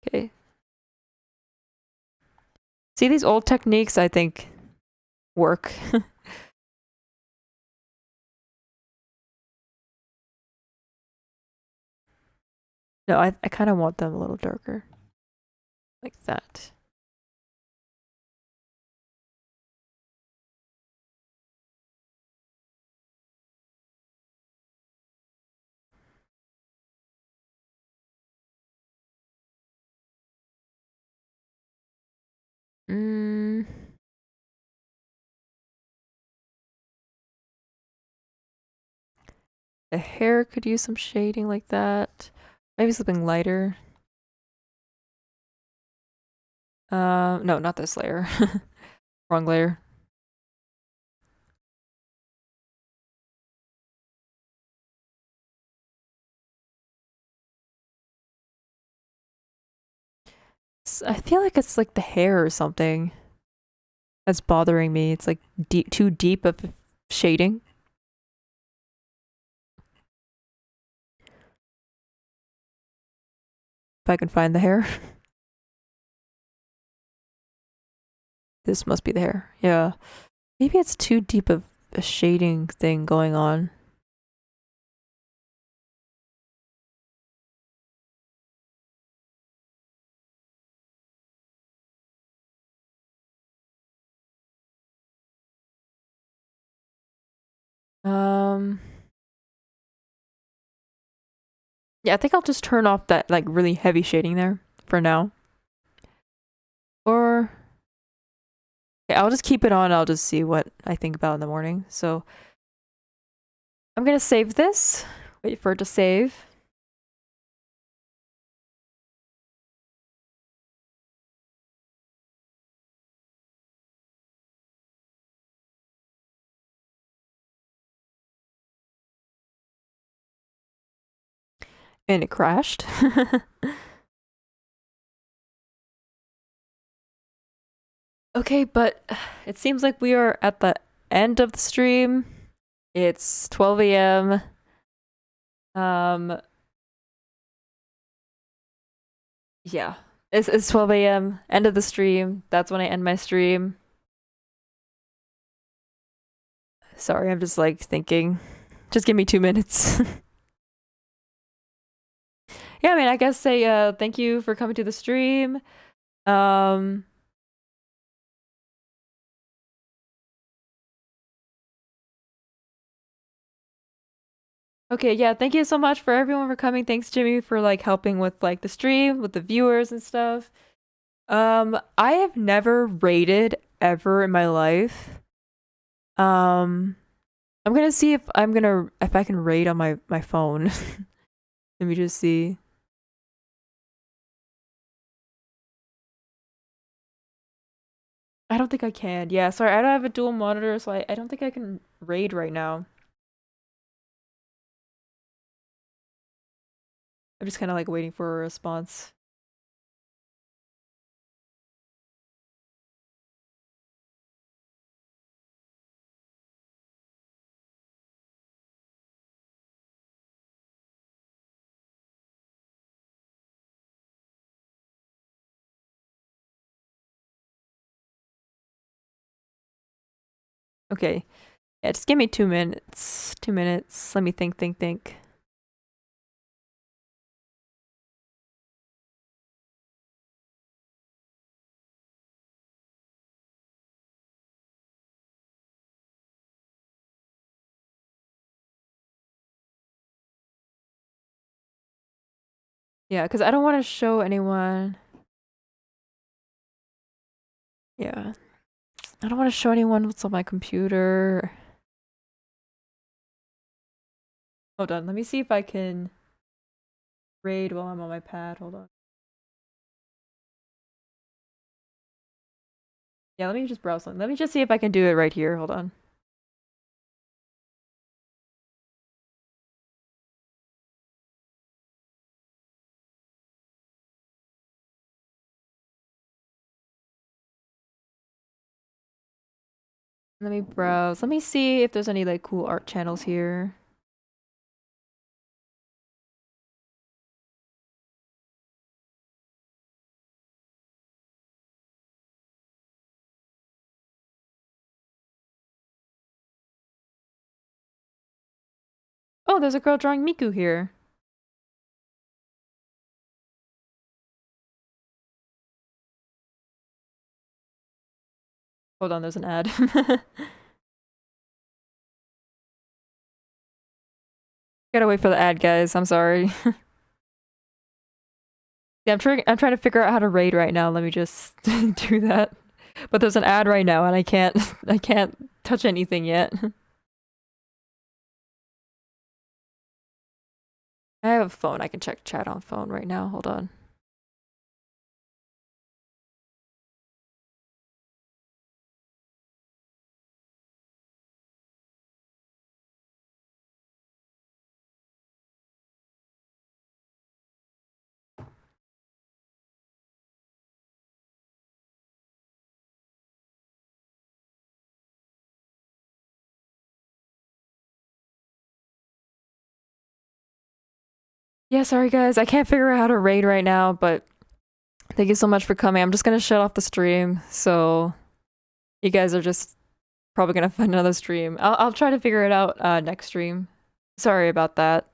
Okay. See, these old techniques, I think, work. No, I kind of want them a little darker. Like that. Mm. The hair could use some shading like that. Maybe something lighter. No, not this layer. Wrong layer. I feel like it's like the hair or something that's bothering me. It's like too deep of shading. If I can find the hair. This must be the hair. Yeah. Maybe it's too deep of a shading thing going on. Um, yeah, I think I'll just turn off that like really heavy shading there for now. Or yeah, I'll just keep it on. I'll just see what I think about in the morning. So I'm gonna save this. Wait for it to save. And it crashed. Okay, but it seems like we are at the end of the stream. It's 12 a.m. Um, yeah. It's 12 a.m. End of the stream. That's when I end my stream. Sorry, I'm just like thinking. Just give me 2 minutes. Yeah, I mean, I guess say thank you for coming to the stream. Um, okay, yeah, thank you so much for everyone for coming. Thanks, Jimmy, for like helping with like the stream, with the viewers and stuff. I have never rated ever in my life. Um, I'm gonna see if I can rate on my phone. Let me just see. I don't think I can. Yeah, sorry, I don't have a dual monitor, so I don't think I can raid right now. I'm just kind of like waiting for a response. Okay. Yeah, just give me 2 minutes. 2 minutes. Let me think. Yeah, because I don't want to show anyone. Yeah. I don't want to show anyone what's on my computer. Hold on. Let me see if I can raid while I'm on my pad. Hold on. Yeah, let me just browse something. Let me just see if I can do it right here. Hold on. Let me browse. Let me see if there's any like cool art channels here. Oh, there's a girl drawing Miku here. Hold on, there's an ad. Gotta wait for the ad, guys. I'm sorry. Yeah, I'm trying to figure out how to raid right now. Let me just do that. But there's an ad right now and I can't I can't touch anything yet. I have a phone. I can check chat on phone right now. Hold on. Yeah, sorry guys, I can't figure out how to raid right now, but thank you so much for coming. I'm just gonna shut off the stream, so you guys are just probably gonna find another stream. I'll try to figure it out next stream. Sorry about that.